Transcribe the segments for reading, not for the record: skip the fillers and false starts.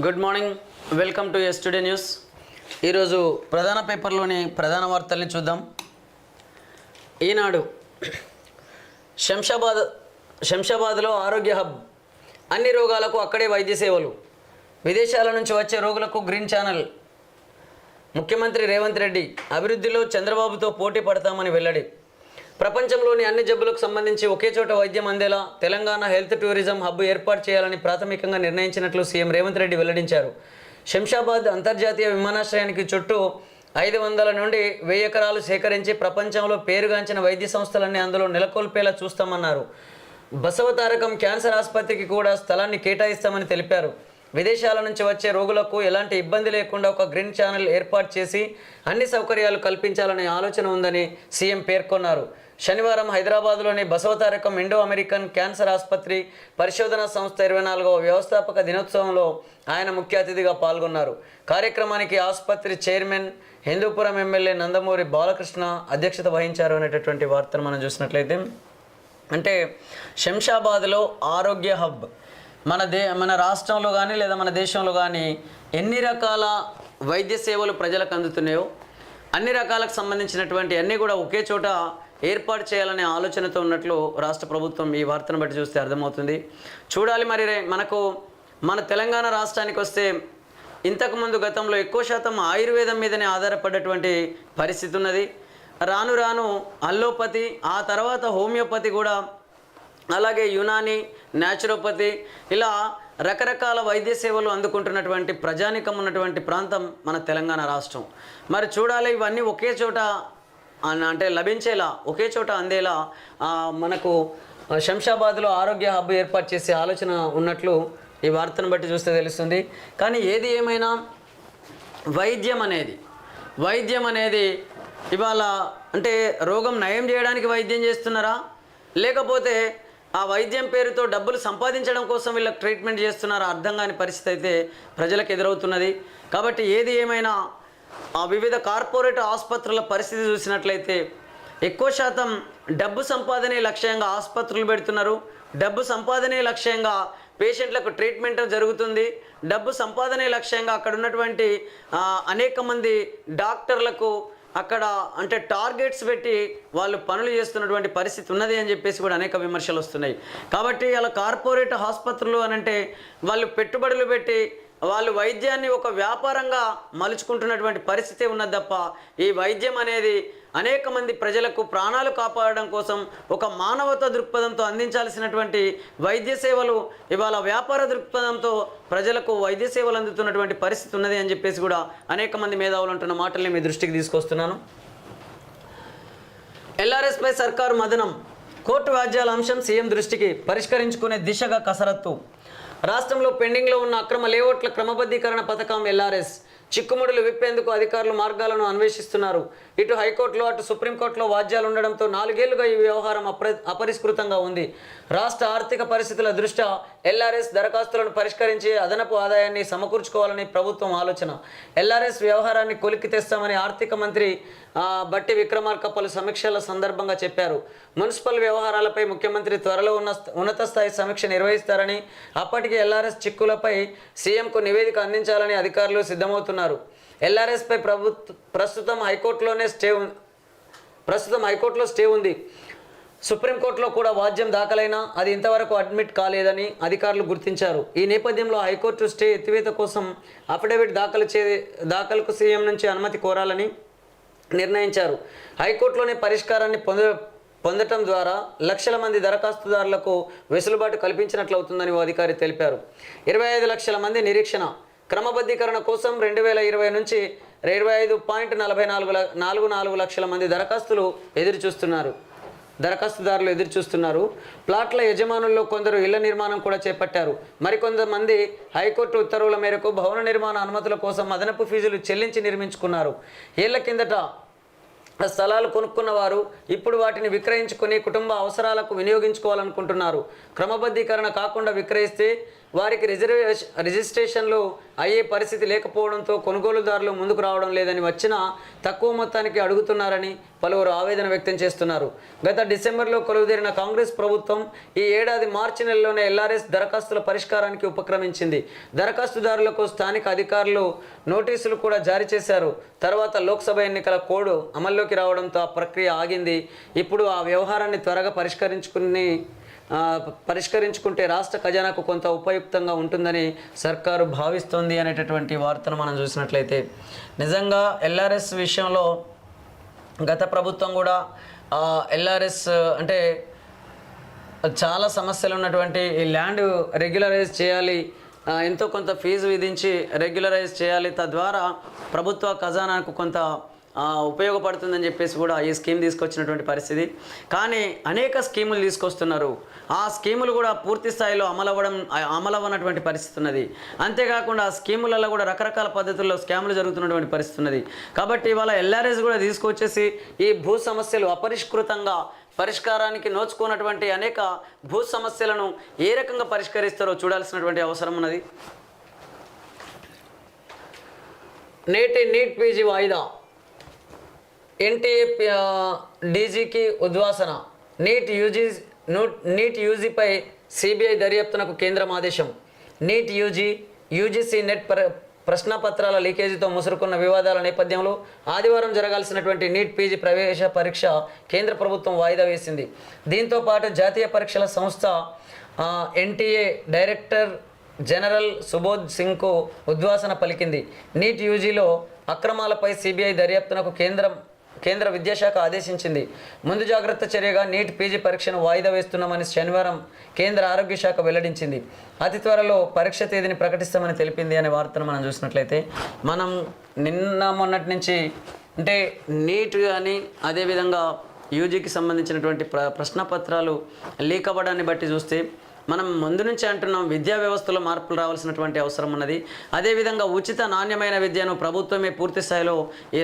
Good morning, welcome to ఎస్టుడే news. ఈరోజు ప్రధాన పేపర్లోని ప్రధాన వార్తల్ని చూద్దాం. ఈనాడు శంషాబాద్లో ఆరోగ్య హబ్, అన్ని రోగాలకు అక్కడే వైద్య సేవలు, విదేశాల నుంచి వచ్చే రోగులకు గ్రీన్ ఛానల్. ముఖ్యమంత్రి రేవంత్ రెడ్డి అభివృద్ధిలో చంద్రబాబుతో పోటీ పడతామని వెల్లడి. ప్రపంచంలోని అన్ని జబ్బులకు సంబంధించి ఒకే చోట వైద్యం అందేలా తెలంగాణ హెల్త్ టూరిజం హబ్ ఏర్పాటు చేయాలని ప్రాథమికంగా నిర్ణయించినట్లు సీఎం రేవంత్ రెడ్డి వెల్లడించారు. శంషాబాద్ అంతర్జాతీయ విమానాశ్రయానికి చుట్టూ 500 నుండి 1000 ఎకరాలు సేకరించి ప్రపంచంలో పేరుగాంచిన వైద్య సంస్థలన్నీ అందులో నెలకొల్పేలా చూస్తామన్నారు. బసవతారకం క్యాన్సర్ ఆసుపత్రికి కూడా స్థలాన్ని కేటాయిస్తామని తెలిపారు. విదేశాల నుంచి వచ్చే రోగులకు ఎలాంటి ఇబ్బంది లేకుండా ఒక గ్రీన్ ఛానల్ ఏర్పాటు చేసి అన్ని సౌకర్యాలు కల్పించాలనే ఆలోచన ఉందని సీఎం పేర్కొన్నారు. శనివారం హైదరాబాద్లోని బసవతారకం ఇండో అమెరికన్ క్యాన్సర్ ఆసుపత్రి పరిశోధనా సంస్థ 24వ వ్యవస్థాపక దినోత్సవంలో ఆయన ముఖ్య అతిథిగా పాల్గొన్నారు. కార్యక్రమానికి ఆసుపత్రి చైర్మన్ హిందూపురం ఎమ్మెల్యే నందమూరి బాలకృష్ణ అధ్యక్షత వహించారు అనేటటువంటి వార్తను మనం చూసినట్లయితే, అంటే శంషాబాద్లో ఆరోగ్య హబ్ మన రాష్ట్రంలో కానీ లేదా మన దేశంలో కానీ ఎన్ని రకాల వైద్య సేవలు ప్రజలకు అందుతున్నాయో అన్ని రకాలకు సంబంధించినటువంటి అన్నీ కూడా ఒకే చోట ఏర్పాటు చేయాలనే ఆలోచనతో ఉన్నట్లు రాష్ట్ర ప్రభుత్వం ఈ వార్తను బట్టి చూస్తే అర్థమవుతుంది. చూడాలి మరి. మన తెలంగాణ రాష్ట్రానికి వస్తే ఇంతకుముందు గతంలో ఎక్కువ శాతం ఆయుర్వేదం మీదనే ఆధారపడ్డటువంటి పరిస్థితి ఉన్నది. రాను రాను అల్లోపతి, ఆ తర్వాత హోమియోపతి కూడా, అలాగే యునాని, న్యాచురోపతి, ఇలా రకరకాల వైద్య సేవలు అందుకుంటున్నటువంటి ప్రజానికం ఉన్నటువంటి ప్రాంతం మన తెలంగాణ రాష్ట్రం. మరి చూడాలి, ఇవన్నీ ఒకే చోట అంటే లభించేలా, ఒకే చోట అందేలా మనకు శంషాబాద్లో ఆరోగ్య హబ్ ఏర్పాటు చేసే ఆలోచన ఉన్నట్లు ఈ వార్తను బట్టి చూస్తే తెలుస్తుంది. కానీ ఏది ఏమైనా వైద్యం అనేది ఇవాళ అంటే రోగం నయం చేయడానికి వైద్యం చేస్తున్నారా, లేకపోతే ఆ వైద్యం పేరుతో డబ్బులు సంపాదించడం కోసం వీళ్ళకి ట్రీట్మెంట్ చేస్తున్నారా అర్థం కాని పరిస్థితి అయితే ప్రజలకు ఎదురవుతున్నది. కాబట్టి ఏది ఏమైనా ఆ వివిధ కార్పొరేట్ ఆసుపత్రుల పరిస్థితి చూసినట్లయితే ఎక్కువ శాతం డబ్బు సంపాదనే లక్ష్యంగా ఆసుపత్రులు పెడుతున్నారు. డబ్బు సంపాదనే లక్ష్యంగా పేషెంట్లకు ట్రీట్మెంట్ జరుగుతుంది. డబ్బు సంపాదనే లక్ష్యంగా అక్కడ ఉన్నటువంటి అనేక మంది డాక్టర్లకు అక్కడ అంటే టార్గెట్స్ పెట్టి వాళ్ళు పనులు చేస్తున్నటువంటి పరిస్థితి ఉన్నది అని చెప్పేసి కూడా అనేక విమర్శలు వస్తున్నాయి. కాబట్టి అలా కార్పొరేట్ ఆసుపత్రులు అనంటే వాళ్ళు పెట్టుబడులు పెట్టి వాళ్ళు వైద్యాన్ని ఒక వ్యాపారంగా మలుచుకుంటున్నటువంటి పరిస్థితి ఉన్నది తప్ప ఈ వైద్యం అనేది అనేక మంది ప్రజలకు ప్రాణాలు కాపాడడం కోసం ఒక మానవతా దృక్పథంతో అందించాల్సినటువంటి వైద్య సేవలు ఇవాళ వ్యాపార దృక్పథంతో ప్రజలకు వైద్య సేవలు అందుతున్నటువంటి పరిస్థితి ఉన్నది అని చెప్పేసి కూడా అనేక మంది మేధావులు అంటున్న మాటల్ని మీ దృష్టికి తీసుకొస్తున్నాను. ఎల్ఆర్ఎస్పై సర్కారు మదనం, కోర్టు వ్యాజ్యాల అంశం సీఎం దృష్టికి, పరిష్కరించుకునే దిశగా కసరత్తు. రాష్ట్రంలో పెండింగ్లో ఉన్న అక్రమ లేఅవుట్ల క్రమబద్ధీకరణ పథకం ఎల్ఆర్ఎస్ చిక్కుముడులు విప్పేందుకు అధికారులు మార్గాలను అన్వేషిస్తున్నారు. ఇటు హైకోర్టులో అటు సుప్రీంకోర్టులో వాద్యాలు ఉండడంతో 4 ఏళ్లుగా ఈ వ్యవహారం అపరిష్కృతంగా ఉంది. రాష్ట్ర ఆర్థిక పరిస్థితుల దృష్ట్యా ఎల్ఆర్ఎస్ దరఖాస్తులను పరిష్కరించి అదనపు ఆదాయాన్ని సమకూర్చుకోవాలని ప్రభుత్వం ఆలోచన. ఎల్ఆర్ఎస్ వ్యవహారాన్ని కొలిక్కి తెస్తామని ఆర్థిక మంత్రి బట్టి విక్రమార్క పలు సమీక్షల సందర్భంగా చెప్పారు. మున్సిపల్ వ్యవహారాలపై ముఖ్యమంత్రి త్వరలో ఉన్నత స్థాయి సమీక్ష నిర్వహిస్తారని, అప్పటికే ఎల్ఆర్ఎస్ చిక్కులపై సీఎంకు నివేదిక అందించాలని అధికారులు సిద్ధమవుతున్నారు. ఎల్ఆర్ఎస్పై ప్రస్తుతం హైకోర్టులో స్టే ఉంది. సుప్రీంకోర్టులో కూడా వాద్యం దాఖలైనా అది ఇంతవరకు అడ్మిట్ కాలేదని అధికారులు గుర్తించారు. ఈ నేపథ్యంలో హైకోర్టు స్టే ఎత్తివేత కోసం అఫిడవిట్ దాఖలుకు సీఎం నుంచి అనుమతి కోరాలని నిర్ణయించారు. హైకోర్టులోని పరిష్కారాన్ని పొందటం ద్వారా లక్షల మంది దరఖాస్తుదారులకు వెసులుబాటు కల్పించినట్లవుతుందని ఓ అధికారి తెలిపారు. 25 లక్షల మంది నిరీక్షణ క్రమబద్ధీకరణ కోసం 2020 నుంచి 25.44 లక్షల మంది దరఖాస్తుదారులు ఎదురు చూస్తున్నారు. ప్లాట్ల యజమానుల్లో కొందరు ఇళ్ల నిర్మాణం కూడా చేపట్టారు. మరికొంతమంది హైకోర్టు ఉత్తర్వుల మేరకు భవన నిర్మాణ అనుమతుల కోసం అదనపు ఫీజులు చెల్లించి నిర్మించుకున్నారు. ఏళ్ల కిందట స్థలాలు కొనుక్కున్న వారు ఇప్పుడు వాటిని విక్రయించుకొని కుటుంబ అవసరాలకు వినియోగించుకోవాలనుకుంటున్నారు. క్రమబద్ధీకరణ కాకుండా విక్రయిస్తే వారికి రిజిస్ట్రేషన్లు అయ్యే పరిస్థితి లేకపోవడంతో కొనుగోలుదారులు ముందుకు రావడం లేదని వచ్చిన తక్కువ మొత్తానికి అడుగుతున్నారని పలువురు ఆవేదన వ్యక్తం చేస్తున్నారు. గత డిసెంబర్లో కొలువుదీరిన కాంగ్రెస్ ప్రభుత్వం ఈ ఏడాది మార్చి నెలలోనే ఎల్ఆర్ఎస్ దరఖాస్తుల పరిష్కారానికి ఉపక్రమించింది. దరఖాస్తుదారులకు స్థానిక అధికారులు నోటీసులు కూడా జారీ చేశారు. తర్వాత లోక్సభ ఎన్నికల కోడ్ అమల్లోకి రావడంతో ఆ ప్రక్రియ ఆగింది. ఇప్పుడు ఆ వ్యవహారాన్ని త్వరగా పరిష్కరించుకుంటే రాష్ట్ర ఖజానాకు కొంత ఉపయుక్తంగా ఉంటుందని సర్కారు భావిస్తోంది అనేటటువంటి వార్తను మనం చూసినట్లయితే నిజంగా ఎల్ఆర్ఎస్ విషయంలో గత ప్రభుత్వం కూడా ఎల్ఆర్ఎస్ అంటే చాలా సమస్యలు ఉన్నటువంటి ఈ ల్యాండ్ రెగ్యులరైజ్ చేయాలి, ఎంతో కొంత ఫీజు విధించి రెగ్యులరైజ్ చేయాలి, తద్వారా ప్రభుత్వ ఖజానాకు కొంత ఉపయోగపడుతుందని చెప్పేసి కూడా ఈ స్కీమ్ తీసుకొచ్చినటువంటి పరిస్థితి. కానీ అనేక స్కీములు తీసుకొస్తున్నారు. ఆ స్కీములు కూడా పూర్తి స్థాయిలో అమలవ్వనటువంటి పరిస్థితి ఉన్నది. అంతేకాకుండా ఆ స్కీములలో కూడా రకరకాల పద్ధతుల్లో స్కాములు జరుగుతున్నటువంటి పరిస్థితి ఉన్నది. కాబట్టి ఇవాళ ఎల్ఆర్ఎస్ కూడా తీసుకొచ్చేసి ఈ భూ సమస్యలు అపరిష్కృతంగా పరిష్కారానికి నోచుకున్నటువంటి అనేక భూ సమస్యలను ఏ రకంగా పరిష్కరిస్తారో చూడాల్సినటువంటి అవసరం ఉన్నది. నేటి నీట్ పీజీ వాయిదా, ఎన్టీఏ డీజీకి ఉద్వాసన, నీట్ యూజీపై సిబిఐ దర్యాప్తునకు కేంద్రం ఆదేశం. నీట్ యూజీసీ నెట్ ప్రశ్నపత్రాల లీకేజీతో ముసురుకున్న వివాదాల నేపథ్యంలో ఆదివారం జరగాల్సినటువంటి నీట్ పీజీ ప్రవేశ పరీక్ష కేంద్ర ప్రభుత్వం వాయిదా వేసింది. దీంతో పాటు జాతీయ పరీక్షల సంస్థ ఎన్టీఏ డైరెక్టర్ జనరల్ సుబోధ్ సింగ్కు ఉద్వాసన పలికింది. నీట్ యూజీలో అక్రమాలపై సిబిఐ దర్యాప్తునకు కేంద్ర విద్యాశాఖ ఆదేశించింది. ముందు జాగ్రత్త చర్యగా నీట్ పీజీ పరీక్షను వాయిదా వేస్తున్నామని శనివారం కేంద్ర ఆరోగ్య శాఖ వెల్లడించింది. అతి త్వరలో పరీక్ష తేదీని ప్రకటిస్తామని తెలిపింది అనే వార్తను మనం చూసినట్లయితే మనం మొన్నటి నుంచి అంటే నీట్ కానీ అదేవిధంగా యూజీకి సంబంధించినటువంటి ప్రశ్నపత్రాలు లీక్ అవ్వడాన్ని బట్టి చూస్తే మనం ముందు నుంచి అంటున్నాం విద్యా వ్యవస్థలో మార్పులు రావాల్సినటువంటి అవసరం ఉన్నది. అదేవిధంగా ఉచిత నాణ్యమైన విద్యను ప్రభుత్వమే పూర్తి స్థాయిలో ఈ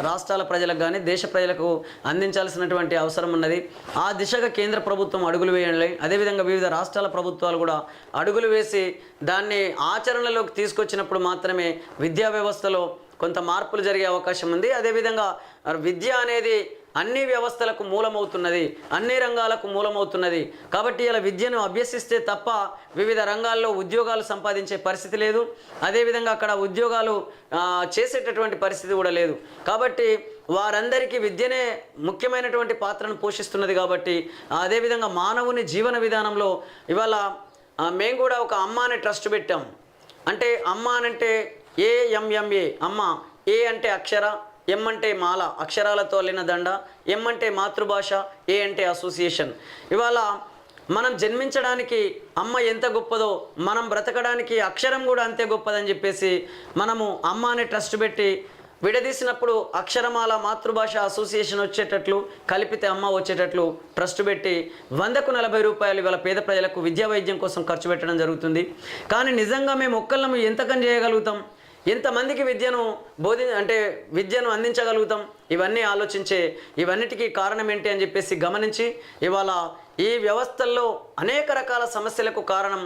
రాష్ట్రాల ప్రజలకు కానీ దేశ ప్రజలకు అందించాల్సినటువంటి అవసరం ఉన్నది. ఆ దిశగా కేంద్ర ప్రభుత్వం అడుగులు వేయాలి. అదేవిధంగా వివిధ రాష్ట్రాల ప్రభుత్వాలు కూడా అడుగులు వేసి దాన్ని ఆచరణలోకి తీసుకొచ్చినప్పుడు మాత్రమే విద్యా వ్యవస్థలో కొంత మార్పులు జరిగే అవకాశం ఉంది. అదేవిధంగా విద్య అనేది అన్ని వ్యవస్థలకు మూలమవుతున్నది, అన్ని రంగాలకు మూలమవుతున్నది. కాబట్టి ఇలా విద్యను అభ్యసిస్తే తప్ప వివిధ రంగాల్లో ఉద్యోగాలు సంపాదించే పరిస్థితి లేదు. అదేవిధంగా అక్కడ ఉద్యోగాలు చేసేటటువంటి పరిస్థితి కూడా లేదు. కాబట్టి వారందరికీ విద్యనే ముఖ్యమైనటువంటి పాత్రను పోషిస్తున్నది. కాబట్టి అదేవిధంగా మానవుని జీవన విధానంలో ఇవాళ మేము కూడా ఒక అమ్మ అనే ట్రస్ట్ పెట్టాం. అంటే అమ్మ అంటే AMMA అమ్మ, ఏ అంటే అక్షర, ఎం అంటే మాల, అక్షరాలతో అల్లిన దండ, ఎం అంటే మాతృభాష, ఏ అంటే అసోసియేషన్. ఇవాళ మనం జన్మించడానికి అమ్మ ఎంత గొప్పదో మనం బ్రతకడానికి అక్షరం కూడా అంతే గొప్పదని చెప్పేసి మనము అమ్మ అనే ట్రస్ట్ పెట్టి విడదీసినప్పుడు అక్షరమాల మాతృభాష అసోసియేషన్ వచ్చేటట్లు కలిపితే అమ్మ వచ్చేటట్లు ట్రస్ట్ పెట్టి 100కు 40 రూపాయలు ఇవాళ పేద ప్రజలకు విద్యా వైద్యం కోసం ఖర్చు పెట్టడం జరుగుతుంది. కానీ నిజంగా మేము ఒక్కళ్ళము ఎంతకని చేయగలుగుతాం, ఎంతమందికి విద్యను అందించగలుగుతాం, ఇవన్నీ ఆలోచించే ఇవన్నిటికీ కారణం ఏంటి అని చెప్పేసి గమనించి ఇవాళ ఈ వ్యవస్థల్లో అనేక రకాల సమస్యలకు కారణం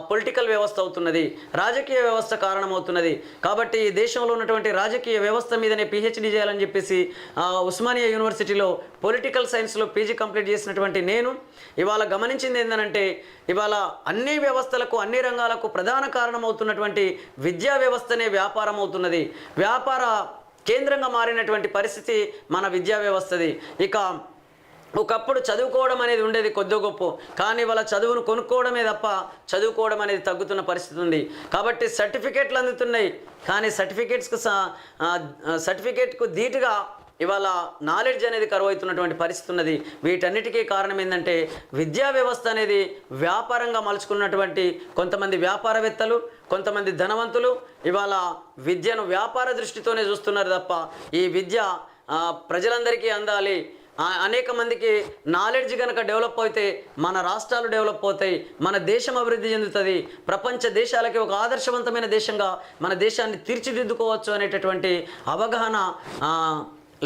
పొలిటికల్ వ్యవస్థ అవుతున్నది, రాజకీయ వ్యవస్థ కారణమవుతున్నది. కాబట్టి ఈ దేశంలో ఉన్నటువంటి రాజకీయ వ్యవస్థ మీదనే PhD చేయాలని చెప్పేసి ఉస్మానియా యూనివర్సిటీలో పొలిటికల్ సైన్స్లో PG కంప్లీట్ చేసినటువంటి నేను ఇవాళ గమనించింది ఏంటంటే ఇవాళ అన్ని వ్యవస్థలకు అన్ని రంగాలకు ప్రధాన కారణమవుతున్నటువంటి విద్యా వ్యవస్థనే వ్యాపారం అవుతున్నది. వ్యాపార కేంద్రంగా మారినటువంటి పరిస్థితి మన విద్యా వ్యవస్థది. ఇక ఒకప్పుడు చదువుకోవడం అనేది ఉండేది కొద్ది గొప్ప, కానీ వాళ్ళ చదువును కొనుక్కోవడమే తప్ప చదువుకోవడం అనేది తగ్గుతున్న పరిస్థితి ఉంది. కాబట్టి సర్టిఫికేట్లు అందుతున్నాయి, కానీ సర్టిఫికేట్కు ధీటుగా ఇవాళ నాలెడ్జ్ అనేది కరువవుతున్నటువంటి పరిస్థితి ఉన్నది. వీటన్నిటికీ కారణం ఏంటంటే విద్యా వ్యవస్థ అనేది వ్యాపారంగా మలుచుకున్నటువంటి కొంతమంది వ్యాపారవేత్తలు, కొంతమంది ధనవంతులు ఇవాళ విద్యను వ్యాపార దృష్టితోనే చూస్తున్నారు తప్ప ఈ విద్య ప్రజలందరికీ అందాలి, అనేక మందికి నాలెడ్జ్ కనుక డెవలప్ అయితే మన రాష్ట్రాలు డెవలప్ అవుతాయి, మన దేశం అభివృద్ధి చెందుతుంది, ప్రపంచ దేశాలకి ఒక ఆదర్శవంతమైన దేశంగా మన దేశాన్ని తీర్చిదిద్దుకోవచ్చు అనేటటువంటి అవగాహన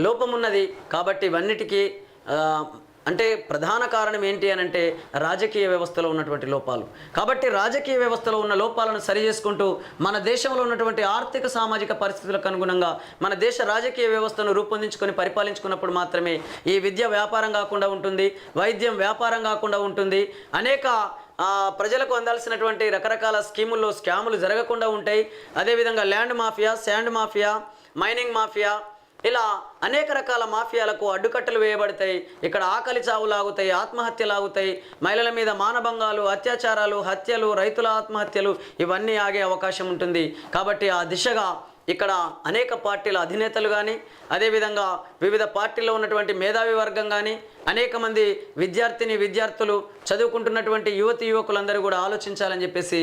లోపం ఉన్నది. కాబట్టి ఇవన్నిటికీ అంటే ప్రధాన కారణం ఏంటి అని అంటే రాజకీయ వ్యవస్థలో ఉన్నటువంటి లోపాలు. కాబట్టి రాజకీయ వ్యవస్థలో ఉన్న లోపాలను సరి చేసుకుంటూ మన దేశంలో ఉన్నటువంటి ఆర్థిక సామాజిక పరిస్థితులకు అనుగుణంగా మన దేశ రాజకీయ వ్యవస్థను రూపొందించుకొని పరిపాలించుకున్నప్పుడు మాత్రమే ఈ విద్య వ్యాపారం కాకుండా ఉంటుంది, వైద్యం వ్యాపారం కాకుండా ఉంటుంది, అనేక ప్రజలకు అందాల్సినటువంటి రకరకాల స్కీముల్లో స్కాములు జరగకుండా ఉంటాయి. అదేవిధంగా land mafia, sand mafia, mining mafia, ఇలా అనేక రకాల మాఫియాలకు అడ్డుకట్టలు వేయబడతాయి. ఇక్కడ ఆకలి చావులు ఆగుతాయి, ఆత్మహత్యలు ఆగుతాయి, మహిళల మీద మానభంగాలు, అత్యాచారాలు, హత్యలు, రైతుల ఆత్మహత్యలు ఇవన్నీ ఆగే అవకాశం ఉంటుంది. కాబట్టి ఆ దిశగా ఇక్కడ అనేక పార్టీల అధినేతలు కానీ, అదేవిధంగా వివిధ పార్టీల్లో ఉన్నటువంటి మేధావి వర్గం కానీ, అనేక మంది విద్యార్థులు, చదువుకుంటున్నటువంటి యువకులందరూ కూడా ఆలోచించాలని చెప్పేసి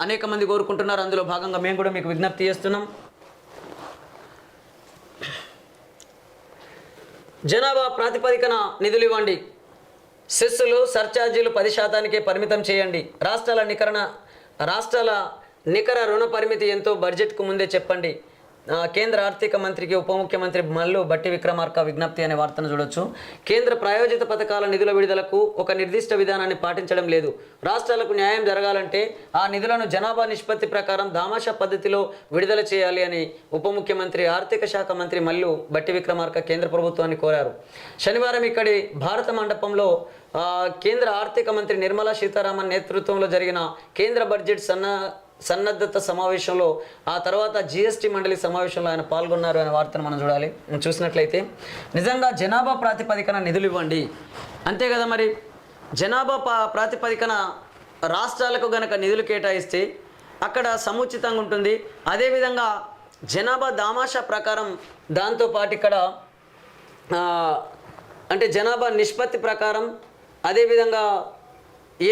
అనేక మంది కోరుకుంటున్నారు. అందులో భాగంగా మేము కూడా మీకు విజ్ఞప్తి చేస్తున్నాం. జనాభా ప్రాతిపదికన నిధులు ఇవ్వండి, సెస్సులు సర్ఛార్జీలు 10% పరిమితం చేయండి, రాష్ట్రాల నికర రుణ పరిమితి ఎంతో బడ్జెట్కు ముందే చెప్పండి. కేంద్ర ఆర్థిక మంత్రికి ఉప ముఖ్యమంత్రి మల్లు భట్టి విక్రమార్క విజ్ఞప్తి అనే వార్తను చూడొచ్చు. కేంద్ర ప్రాయోజిత పథకాల నిధుల విడుదలకు ఒక నిర్దిష్ట విధానాన్ని పాటించడం లేదు. రాష్ట్రాలకు న్యాయం జరగాలంటే ఆ నిధులను జనాభా నిష్పత్తి ప్రకారం దామాషా పద్ధతిలో విడుదల చేయాలి అని ఉప ముఖ్యమంత్రి ఆర్థిక శాఖ మంత్రి మల్లు భట్టి విక్రమార్క కేంద్ర ప్రభుత్వాన్ని కోరారు. శనివారం ఇక్కడి భారత మండపంలో కేంద్ర ఆర్థిక మంత్రి నిర్మలా సీతారామన్ నేతృత్వంలో జరిగిన కేంద్ర బడ్జెట్ సన్నద్ధత సమావేశంలో, ఆ తర్వాత జీఎస్టీ మండలి సమావేశంలో ఆయన పాల్గొన్నారు అనే వార్తను మనం చూసినట్లయితే నిజంగా జనాభా ప్రాతిపదికన నిధులు ఇవ్వండి అంతే కదా. మరి జనాభా ప్రాతిపదికన రాష్ట్రాలకు గనక నిధులు కేటాయిస్తే అక్కడ సముచితంగా ఉంటుంది. అదేవిధంగా జనాభా దామాషా ప్రకారం దాంతోపాటు ఇక్కడ అంటే జనాభా నిష్పత్తి ప్రకారం అదేవిధంగా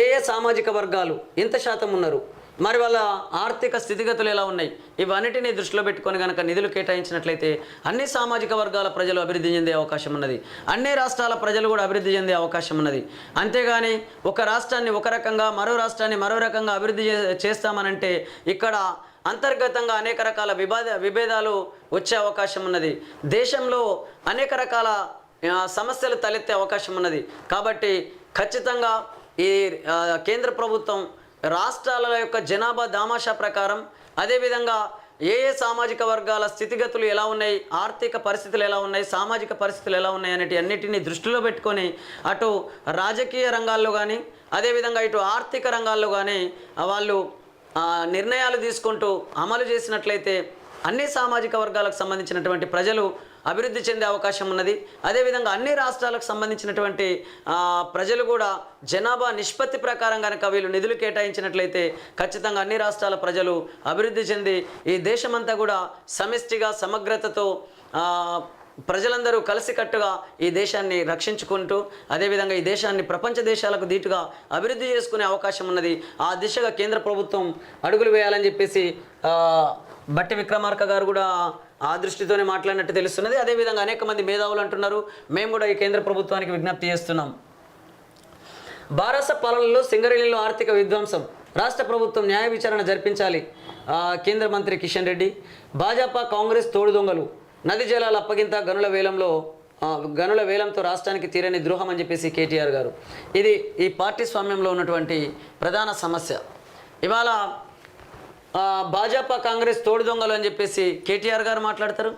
ఏ సామాజిక వర్గాలు ఎంత శాతం ఉన్నారు, మరి వాళ్ళ ఆర్థిక స్థితిగతులు ఎలా ఉన్నాయి, ఇవన్నిటినీ దృష్టిలో పెట్టుకొని కనుక నిధులు కేటాయించినట్లయితే అన్ని సామాజిక వర్గాల ప్రజలు అభివృద్ధి చెందే అవకాశం ఉన్నది, అన్ని రాష్ట్రాల ప్రజలు కూడా అభివృద్ధి చెందే అవకాశం ఉన్నది. అంతేగాని ఒక రాష్ట్రాన్ని ఒక రకంగా మరో రాష్ట్రాన్ని మరో రకంగా అభివృద్ధి చేస్తామనంటే ఇక్కడ అంతర్గతంగా అనేక రకాల విభేదాలు వచ్చే అవకాశం ఉన్నది. దేశంలో అనేక రకాల సమస్యలు తలెత్తే అవకాశం ఉన్నది. కాబట్టి ఖచ్చితంగా ఈ కేంద్ర ప్రభుత్వం రాష్ట్రాల యొక్క జనాభా దామాషా ప్రకారం, అదేవిధంగా ఏ సామాజిక వర్గాల స్థితిగతులు ఎలా ఉన్నాయి, ఆర్థిక పరిస్థితులు ఎలా ఉన్నాయి, సామాజిక పరిస్థితులు ఎలా ఉన్నాయి అనేటి అన్నిటినీ దృష్టిలో పెట్టుకొని అటు రాజకీయ రంగాల్లో కానీ అదేవిధంగా ఇటు ఆర్థిక రంగాల్లో కానీ వాళ్ళు నిర్ణయాలు తీసుకుంటూ అమలు చేసినట్లయితే అన్ని సామాజిక వర్గాలకు సంబంధించినటువంటి ప్రజలు అభివృద్ధి చెందే అవకాశం ఉన్నది. అదేవిధంగా అన్ని రాష్ట్రాలకు సంబంధించినటువంటి ప్రజలు కూడా జనాభా నిష్పత్తి ప్రకారం కనుక వీళ్ళు నిధులు కేటాయించినట్లయితే ఖచ్చితంగా అన్ని రాష్ట్రాల ప్రజలు అభివృద్ధి చెంది ఈ దేశమంతా కూడా సమిష్టిగా సమగ్రతతో ప్రజలందరూ కలిసికట్టుగా ఈ దేశాన్ని రక్షించుకుంటూ అదేవిధంగా ఈ దేశాన్ని ప్రపంచ దేశాలకు ధీటుగా అభివృద్ధి చేసుకునే అవకాశం ఉన్నది. ఆ దిశగా కేంద్ర ప్రభుత్వం అడుగులు వేయాలని చెప్పేసి భట్టి విక్రమార్క గారు కూడా ఆ దృష్టితోనే మాట్లాడినట్టు తెలుస్తున్నది. అదేవిధంగా అనేక మంది మేధావులు అంటున్నారు. మేము కూడా ఈ కేంద్ర ప్రభుత్వానికి విజ్ఞప్తి చేస్తున్నాం. బారాస పాలనలో సింగరేణిలో ఆర్థిక విధ్వంసం, రాష్ట్ర ప్రభుత్వం న్యాయ విచారణ జరిపించాలి. కేంద్ర మంత్రి కిషన్ రెడ్డి. భాజపా కాంగ్రెస్ తోడు దొంగలు, నది జలాల అప్పగింత గనుల వేలంతో రాష్ట్రానికి తీరని ద్రోహం అని చెప్పేసి కేటీఆర్ గారు. ఇది ఈ పార్టీ స్వామ్యంలో ఉన్నటువంటి ప్రధాన సమస్య. ఇవాళ భాజపా కాంగ్రెస్ తోడు దొంగలు అని చెప్పేసి కేటీఆర్ గారు మాట్లాడతారు.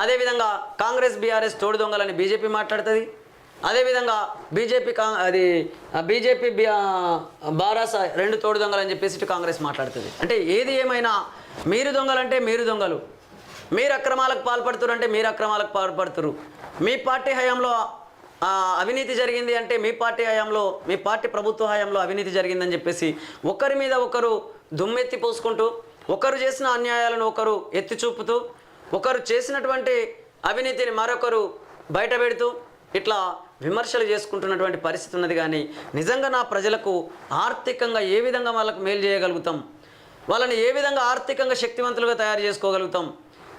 అదేవిధంగా కాంగ్రెస్ బీఆర్ఎస్ తోడు దొంగలని బీజేపీ మాట్లాడుతుంది. అదేవిధంగా బీజేపీ బారాస రెండు తోడు దొంగలు అని చెప్పేసి కాంగ్రెస్ మాట్లాడుతుంది. అంటే ఏది ఏమైనా మీరు దొంగలంటే మీరు దొంగలు, మీరు అక్రమాలకు పాల్పడుతురు అంటే మీరు అక్రమాలకు పాల్పడుతురు. మీ పార్టీ హయాంలో అవినీతి జరిగింది అంటే మీ పార్టీ హయాంలో, మీ పార్టీ ప్రభుత్వ హయాంలో అవినీతి జరిగిందని చెప్పేసి ఒకరి మీద ఒకరు దుమ్మెత్తి పోసుకుంటూ, ఒకరు చేసిన అన్యాయాలను ఒకరు ఎత్తి చూపుతూ, ఒకరు చేసినటువంటి అవినీతిని మరొకరు బయట పెడుతూ ఇట్లా విమర్శలు చేసుకుంటున్నటువంటి పరిస్థితి ఉన్నది. కానీ నిజంగా నా ప్రజలకు ఆర్థికంగా ఏ విధంగా వాళ్ళకు మేలు చేయగలుగుతాం, వాళ్ళని ఏ విధంగా ఆర్థికంగా శక్తివంతులుగా తయారు చేసుకోగలుగుతాం,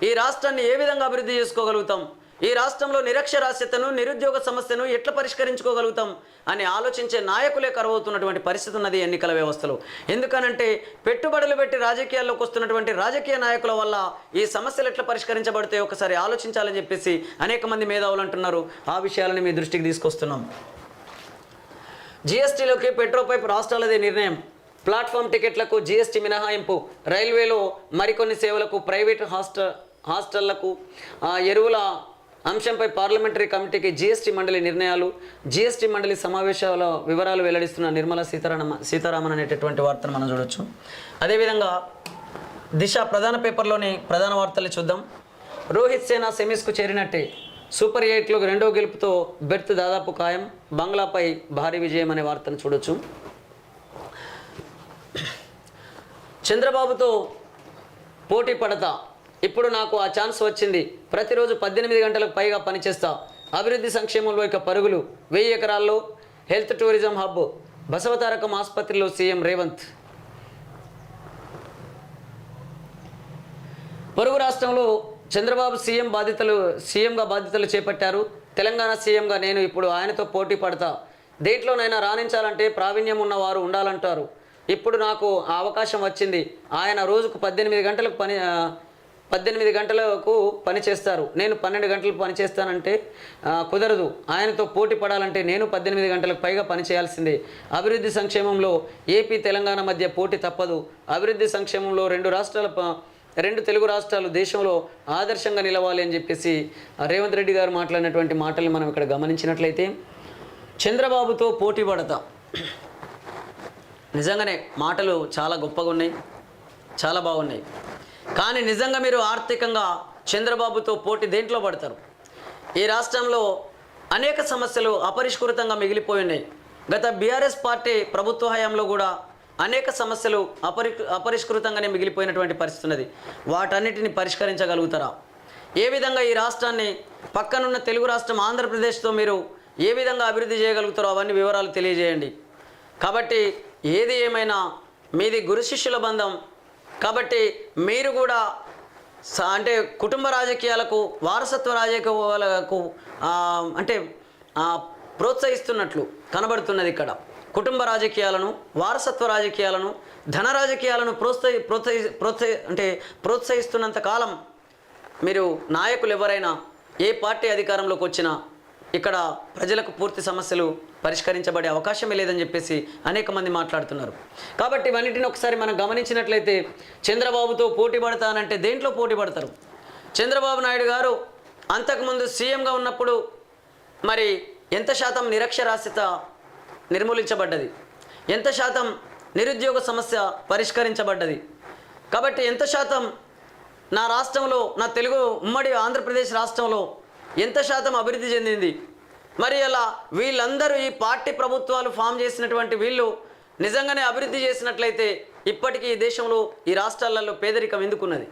ఈ రాష్ట్రాన్ని ఏ విధంగా అభివృద్ధి చేసుకోగలుగుతాం, ఈ రాష్ట్రంలో నిరక్షరాస్యతను నిరుద్యోగ సమస్యను ఎట్లా పరిష్కరించుకోగలుగుతాం అని ఆలోచించే నాయకులే కరువవుతున్నటువంటి పరిస్థితి ఉన్నది ఎన్నికల వ్యవస్థలో. ఎందుకనంటే పెట్టుబడులు పెట్టి రాజకీయాల్లోకి వస్తున్నటువంటి రాజకీయ నాయకుల వల్ల ఈ సమస్యలు ఎట్లా పరిష్కరించబడతాయో ఒకసారి ఆలోచించాలని చెప్పేసి అనేక మంది మేధావులు అంటున్నారు. ఆ విషయాలని మీ దృష్టికి తీసుకొస్తున్నాం. జిఎస్టీలోకి పెట్రోపై రాష్ట్రాలదే నిర్ణయం. ప్లాట్ఫామ్ టికెట్లకు జిఎస్టీ మినహాయింపు, రైల్వేలో మరికొన్ని సేవలకు, ప్రైవేట్ హాస్టళ్లకు ఎరువుల అంశంపై పార్లమెంటరీ కమిటీకి జిఎస్టీ మండలి నిర్ణయాలు. జిఎస్టీ మండలి సమావేశాల వివరాలు వెల్లడిస్తున్న నిర్మలా సీతారామన్ అనేటటువంటి వార్తను మనం చూడొచ్చు. అదేవిధంగా దిశ ప్రధాన పేపర్లోని ప్రధాన వార్తలు చూద్దాం. రోహిత్ సేన సెమీస్కు చేరినట్టే, సూపర్ 8లో రెండో గెలుపుతో బెర్త్ దాదాపు ఖాయం, బంగ్లాపై భారీ విజయం అనే వార్తను చూడొచ్చు. చంద్రబాబుతో పోటీ పడతా, ఇప్పుడు నాకు ఆ ఛాన్స్ వచ్చింది, ప్రతిరోజు 18 గంటలకు పైగా పనిచేస్తా, అభివృద్ధి సంక్షేమంలో ఇక పరుగులు, 1000 ఎకరాల్లో హెల్త్ టూరిజం హబ్, బసవతారకం ఆసుపత్రిలో సీఎం రేవంత్. పొరుగు రాష్ట్రంలో చంద్రబాబు సీఎంగా బాధ్యతలు చేపట్టారు. తెలంగాణ సీఎంగా నేను ఇప్పుడు ఆయనతో పోటీ పడతా, దేంట్లోనైనా రాణించాలంటే ప్రావీణ్యం ఉన్నవారు ఉండాలంటారు. ఇప్పుడు నాకు ఆ అవకాశం వచ్చింది. ఆయన రోజుకు 18 గంటలకు పని చేస్తారు, నేను 12 గంటలు పని చేస్తానంటే కుదరదు. ఆయనతో పోటీ పడాలంటే నేను 18 గంటలకు పైగా పని చేయాల్సిందే. అభివృద్ధి సంక్షేమంలో ఏపీ తెలంగాణ మధ్య పోటీ తప్పదు. అభివృద్ధి సంక్షేమంలో రెండు తెలుగు రాష్ట్రాలు దేశంలో ఆదర్శంగా నిలవాలి అని చెప్పేసి రేవంత్ రెడ్డి గారు మాట్లాడినటువంటి మాటల్ని మనం ఇక్కడ గమనించినట్లయితే, చంద్రబాబుతో పోటీ పడతా, నిజంగానే మాటలు చాలా గొప్పగా ఉన్నాయి, చాలా బాగున్నాయి. కానీ నిజంగా మీరు ఆర్థికంగా చంద్రబాబుతో పోటీ దేంట్లో పడతారు? ఈ రాష్ట్రంలో అనేక సమస్యలు అపరిష్కృతంగా మిగిలిపోయి ఉన్నాయి. గత బీఆర్ఎస్ పార్టీ ప్రభుత్వ హయాంలో కూడా అనేక సమస్యలు అపరిష్కృతంగానే మిగిలిపోయినటువంటి పరిస్థితి ఉన్నది. వాటన్నిటిని పరిష్కరించగలుగుతారా? ఏ విధంగా ఈ రాష్ట్రాన్ని పక్కనున్న తెలుగు రాష్ట్రం ఆంధ్రప్రదేశ్తో మీరు ఏ విధంగా అభివృద్ధి చేయగలుగుతారో అవన్నీ వివరాలు తెలియజేయండి. కాబట్టి ఏది ఏమైనా మీది గురు శిష్యుల బంధం కాబట్టి మీరు కూడా అంటే కుటుంబ రాజకీయాలకు, వారసత్వ రాజకీయాలకు ప్రోత్సహిస్తున్నట్లు కనబడుతున్నది. ఇక్కడ కుటుంబ రాజకీయాలను, వారసత్వ రాజకీయాలను, ధన రాజకీయాలను ప్రోత్సహిస్తున్నంత కాలం మీరు నాయకులు ఎవరైనా ఏ పార్టీ అధికారంలోకి వచ్చినా ఇక్కడ ప్రజలకు పూర్తి సమస్యలు పరిష్కరించబడే అవకాశమే లేదని చెప్పేసి అనేక మంది మాట్లాడుతున్నారు. కాబట్టి ఇవన్నిటిని ఒకసారి మనం గమనించినట్లయితే, చంద్రబాబుతో పోటీ పడతానంటే దేంట్లో పోటీ పడతారు? చంద్రబాబు నాయుడు గారు అంతకుముందు సీఎంగా ఉన్నప్పుడు మరి ఎంత శాతం నిరక్షరాస్యత నిర్మూలించబడ్డది, ఎంత శాతం నిరుద్యోగ సమస్య పరిష్కరించబడ్డది, కాబట్టి ఎంత శాతం నా రాష్ట్రంలో, నా తెలుగు ఉమ్మడి ఆంధ్రప్రదేశ్ రాష్ట్రంలో ఎంత శాతం అభివృద్ధి చెందింది? మరి అలా వీళ్ళందరూ ఈ పార్టీ ప్రభుత్వాలు ఫామ్ చేసినటువంటి వీళ్ళు నిజంగానే అభివృద్ధి చేసినట్లయితే ఇప్పటికీ ఈ దేశంలో, ఈ రాష్ట్రాలలో పేదరికం ఎందుకున్నది?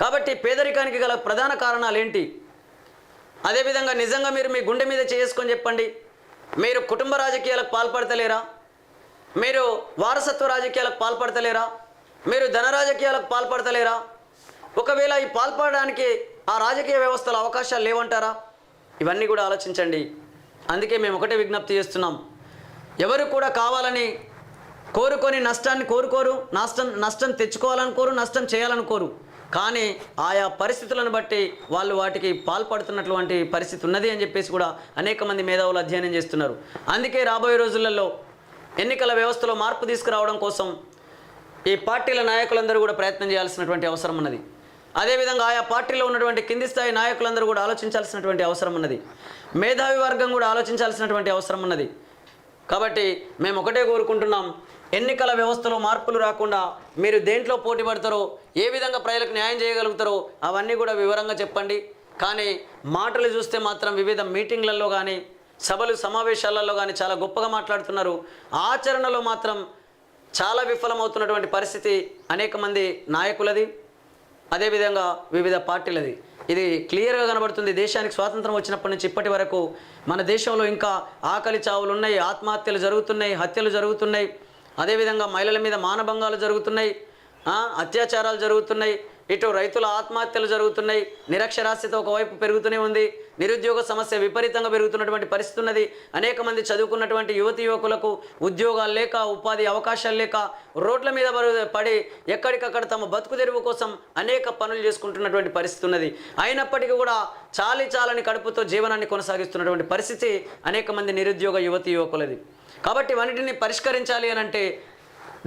కాబట్టి పేదరికానికి గల ప్రధాన కారణాలు ఏంటి? అదేవిధంగా నిజంగా మీరు మీ గుండె మీద చేసుకొని చెప్పండి, మీరు కుటుంబ రాజకీయాలకు పాల్పడతలేరా? మీరు వారసత్వ రాజకీయాలకు పాల్పడతలేరా? మీరు ధన రాజకీయాలకు పాల్పడతలేరా? ఒకవేళ ఈ పాల్పడడానికి ఆ రాజకీయ వ్యవస్థలో అవకాశాలు లేవంటారా? ఇవన్నీ కూడా ఆలోచించండి. అందుకే మేము ఒకటే విజ్ఞప్తి చేస్తున్నాం, ఎవరు కూడా కావాలని కోరుకొని నష్టాన్ని కోరుకోరు, నష్టం తెచ్చుకోవాలనుకోరు, నష్టం చేయాలనుకోరు. కానీ ఆయా పరిస్థితులను బట్టి వాళ్ళు వాటికి పాల్పడుతున్నటువంటి పరిస్థితి ఉన్నది అని చెప్పేసి కూడా అనేక మంది మేధావులు అధ్యయనం చేస్తున్నారు. అందుకే రాబోయే రోజులలో ఎన్నికల వ్యవస్థలో మార్పు తీసుకురావడం కోసం ఈ పార్టీల నాయకులందరూ కూడా ప్రయత్నం చేయాల్సినటువంటి అవసరం ఉన్నది. అదేవిధంగా ఆయా పార్టీలో ఉన్నటువంటి కింది స్థాయి నాయకులందరూ కూడా ఆలోచించాల్సినటువంటి అవసరం ఉన్నది. మేధావి వర్గం కూడా ఆలోచించాల్సినటువంటి అవసరం ఉన్నది. కాబట్టి మేము ఒకటే కోరుకుంటున్నాం, ఎన్నికల వ్యవస్థలో మార్పులు రాకుండా మీరు దేంట్లో పోటీ పడతారో, ఏ విధంగా ప్రజలకు న్యాయం చేయగలుగుతారో అవన్నీ కూడా వివరంగా చెప్పండి. కానీ మాటలు చూస్తే మాత్రం వివిధ మీటింగ్లలో కానీ, సభలు సమావేశాలలో కానీ చాలా గొప్పగా మాట్లాడుతున్నారు. ఆచరణలో మాత్రం చాలా విఫలమవుతున్నటువంటి పరిస్థితి అనేక మంది నాయకులది, అదేవిధంగా వివిధ పార్టీలది. ఇది క్లియర్గా కనబడుతుంది. దేశానికి స్వాతంత్రం వచ్చినప్పటి నుంచి ఇప్పటి వరకు మన దేశంలో ఇంకా ఆకలి చావులు ఉన్నాయి, ఆత్మహత్యలు జరుగుతున్నాయి, హత్యలు జరుగుతున్నాయి, అదేవిధంగా మహిళల మీద మానభంగాలు జరుగుతున్నాయి, అత్యాచారాలు జరుగుతున్నాయి, ఇటు రైతుల ఆత్మహత్యలు జరుగుతున్నాయి, నిరక్షరాస్యత ఒకవైపు పెరుగుతూనే ఉంది, నిరుద్యోగ సమస్య విపరీతంగా పెరుగుతున్నటువంటి పరిస్థితి ఉన్నది. అనేక మంది చదువుకున్నటువంటి యువతి యువకులకు ఉద్యోగాలు లేక, ఉపాధి అవకాశాలు లేక రోడ్ల మీద పడి ఎక్కడికక్కడ తమ బతుకు తెరువు కోసం అనేక పనులు చేసుకుంటున్నటువంటి పరిస్థితి ఉన్నది. అయినప్పటికీ కూడా చాలని కడుపుతో జీవనాన్ని కొనసాగిస్తున్నటువంటి పరిస్థితి అనేక మంది నిరుద్యోగ యువతి యువకులది. కాబట్టి వాటిని పరిష్కరించాలి అని అంటే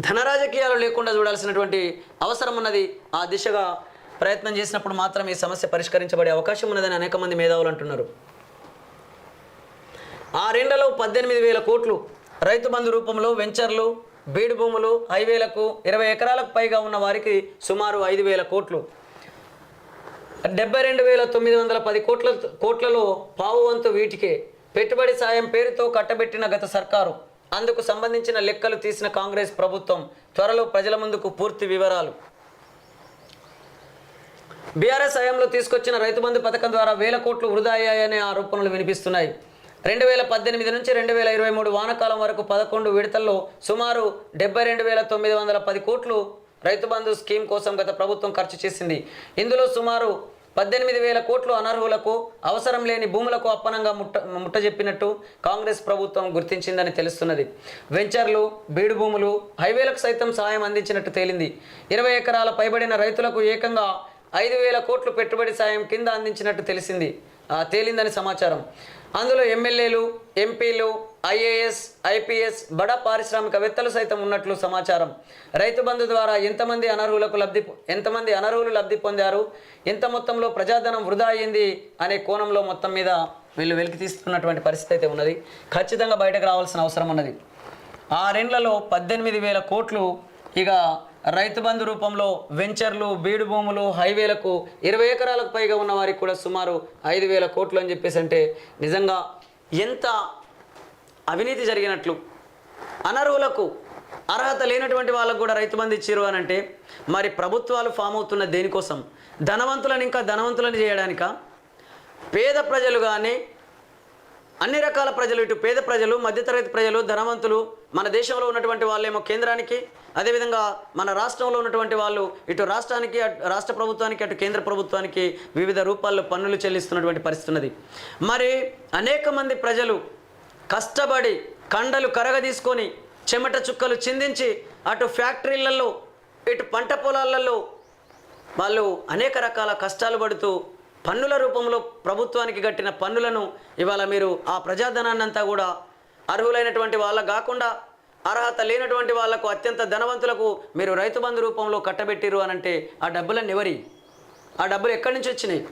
ధన రాజకీయాలు లేకుండా చూడాల్సినటువంటి అవసరం ఉన్నది. ఆ దిశగా ప్రయత్నం చేసినప్పుడు మాత్రం ఈ సమస్య పరిష్కరించబడే అవకాశం ఉన్నదని అనేక మంది మేధావులు అంటున్నారు. 6 ఏళ్లలో 18,000 కోట్లు రైతు బంధు రూపంలో వెంచర్లు, బీడు భూములు, హైవేలకు 20 ఎకరాలకు పైగా ఉన్న వారికి సుమారు 5,000 కోట్లు. 72,910 కోట్లలో పావు వంతు వీటికే పెట్టుబడి సాయం పేరుతో కట్టబెట్టిన గత సర్కారు. అందుకు సంబంధించిన లెక్కలు తీసిన కాంగ్రెస్ ప్రభుత్వం త్వరలో ప్రజల ముందుకు పూర్తి వివరాలు. బీఆర్ఎస్ హయాంలో తీసుకొచ్చిన రైతు బంధు పథకం ద్వారా 1,000 కోట్లు వృధా అయ్యాయనే ఆరోపణలు వినిపిస్తున్నాయి. 2018 నుంచి 2023 వానాకాలం వరకు 11 విడతల్లో సుమారు 72,910 కోట్లు రైతు బంధు స్కీమ్ కోసం గత ప్రభుత్వం ఖర్చు చేసింది. ఇందులో సుమారు 18,000 కోట్లు అనర్హులకు, అవసరం లేని భూములకు అప్పనంగా ముట్టజెప్పినట్టు కాంగ్రెస్ ప్రభుత్వం గుర్తించిందని తెలుస్తున్నది. వెంచర్లు, బీడు భూములు, హైవేలకు సైతం సాయం అందించినట్టు తేలింది. 20 ఎకరాల పైబడిన రైతులకు ఏకంగా 5,000 కోట్లు పెట్టుబడి సాయం కింద అందించినట్టు తేలిందని సమాచారం. అందులో ఎమ్మెల్యేలు, ఎంపీలు, ఐఏఎస్, ఐపీఎస్, బడా పారిశ్రామికవేత్తలు సైతం ఉన్నట్లు సమాచారం. రైతు బంధు ద్వారా ఎంతమంది అనర్హులు లబ్ధి పొందారు, ఎంత మొత్తంలో ప్రజాధనం వృధా అయ్యింది అనే కోణంలో మొత్తం మీద వీళ్ళు వెలికి తీస్తున్నటువంటి పరిస్థితి అయితే ఉన్నది. ఖచ్చితంగా బయటకు రావాల్సిన అవసరం ఉన్నది. 6 ఏళ్లలో 18,000 కోట్లు ఇక రైతు బంధు రూపంలో వెంచర్లు, బీడు భూములు, హైవేలకు 20 ఎకరాలకు పైగా ఉన్న వారికి కూడా సుమారు 5,000 కోట్లు అని చెప్పేసి అంటే నిజంగా ఎంత అవినీతి జరిగినట్లు. అనర్హులకు, అర్హత లేనటువంటి వాళ్ళకు కూడా రైతు బంధు ఇచ్చారు అని అంటే మరి ప్రభుత్వాలు ఫామ్ అవుతున్న దేనికోసం? ధనవంతులను ఇంకా ధనవంతులను చేయడానిక? పేద ప్రజలు కానీ అన్ని రకాల ప్రజలు, ఇటు పేద ప్రజలు, మధ్యతరగతి ప్రజలు, ధనవంతులు, మన దేశంలో ఉన్నటువంటి వాళ్ళేమో కేంద్రానికి, అదేవిధంగా మన రాష్ట్రంలో ఉన్నటువంటి వాళ్ళు ఇటు రాష్ట్రానికి, రాష్ట్ర ప్రభుత్వానికి, అటు కేంద్ర ప్రభుత్వానికి వివిధ రూపాల్లో పన్నులు చెల్లిస్తున్నటువంటి పరిస్థితి ఉన్నది. మరి అనేక మంది ప్రజలు కష్టపడి కండలు కరగదీసుకొని చెమట చుక్కలు చిందించి అటు ఫ్యాక్టరీలలో, ఇటు పంట పొలాలలో వాళ్ళు అనేక రకాల కష్టాలు పడుతూ పన్నుల రూపంలో ప్రభుత్వానికి కట్టిన పన్నులను ఇవాళ మీరు ఆ ప్రజాధనాన్ని అంతా కూడా అర్హులైనటువంటి వాళ్ళకు కాకుండా అర్హత లేనటువంటి వాళ్లకు, అత్యంత ధనవంతులకు మీరు రైతు బంధు రూపంలో కట్టబెట్టిరు అని అంటే ఆ డబ్బులన్నీ ఎవరి? ఆ డబ్బులు ఎక్కడి నుంచి వచ్చినాయి?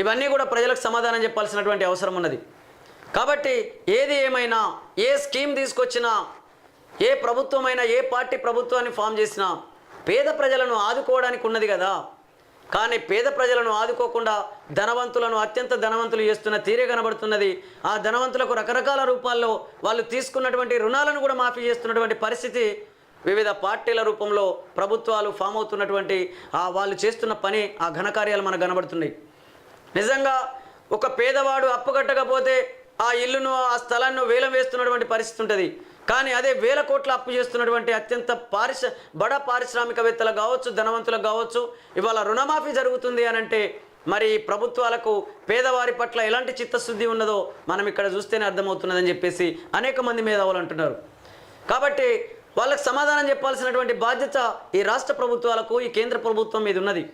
ఇవన్నీ కూడా ప్రజలకు సమాధానం చెప్పాల్సినటువంటి అవసరం ఉన్నది. కాబట్టి ఏది ఏమైనా, ఏ స్కీమ్ తీసుకొచ్చినా, ఏ ప్రభుత్వమైనా, ఏ పార్టీ ప్రభుత్వాన్ని ఫామ్ చేసినా పేద ప్రజలను ఆదుకోవడానికి ఉన్నది కదా. కానీ పేద ప్రజలను ఆదుకోకుండా ధనవంతులను అత్యంత ధనవంతులు చేస్తున్న తీరే కనబడుతున్నది. ఆ ధనవంతులకు రకరకాల రూపాల్లో వాళ్ళు తీసుకున్నటువంటి రుణాలను కూడా మాఫీ చేస్తున్నటువంటి పరిస్థితి వివిధ పార్టీల రూపంలో ప్రభుత్వాలు ఫామ్ అవుతున్నటువంటి వాళ్ళు చేస్తున్న పని, ఆ ఘనకార్యాలు మనకు కనబడుతున్నాయి. నిజంగా ఒక పేదవాడు అప్పు కట్టకపోతే ఆ ఇల్లును, ఆ స్థలాన్ని వేలం వేస్తున్నటువంటి పరిస్థితి ఉంటుంది. కానీ అదే 1,000 కోట్ల అప్పు చేస్తున్నటువంటి అత్యంత బడా పారిశ్రామికవేత్తలకు కావచ్చు, ధనవంతులకు కావచ్చు ఇవాళ రుణమాఫీ జరుగుతుంది అని అంటే మరి ప్రభుత్వాలకు పేదవారి పట్ల ఎలాంటి చిత్తశుద్ధి ఉన్నదో మనం ఇక్కడ చూస్తేనే అర్థమవుతున్నదని చెప్పేసి అనేక మంది మేధావులు అంటున్నారు. కాబట్టి వాళ్ళకి సమాధానం చెప్పాల్సినటువంటి బాధ్యత ఈ రాష్ట్ర ప్రభుత్వాలకు, ఈ కేంద్ర ప్రభుత్వం మీద ఉన్నది.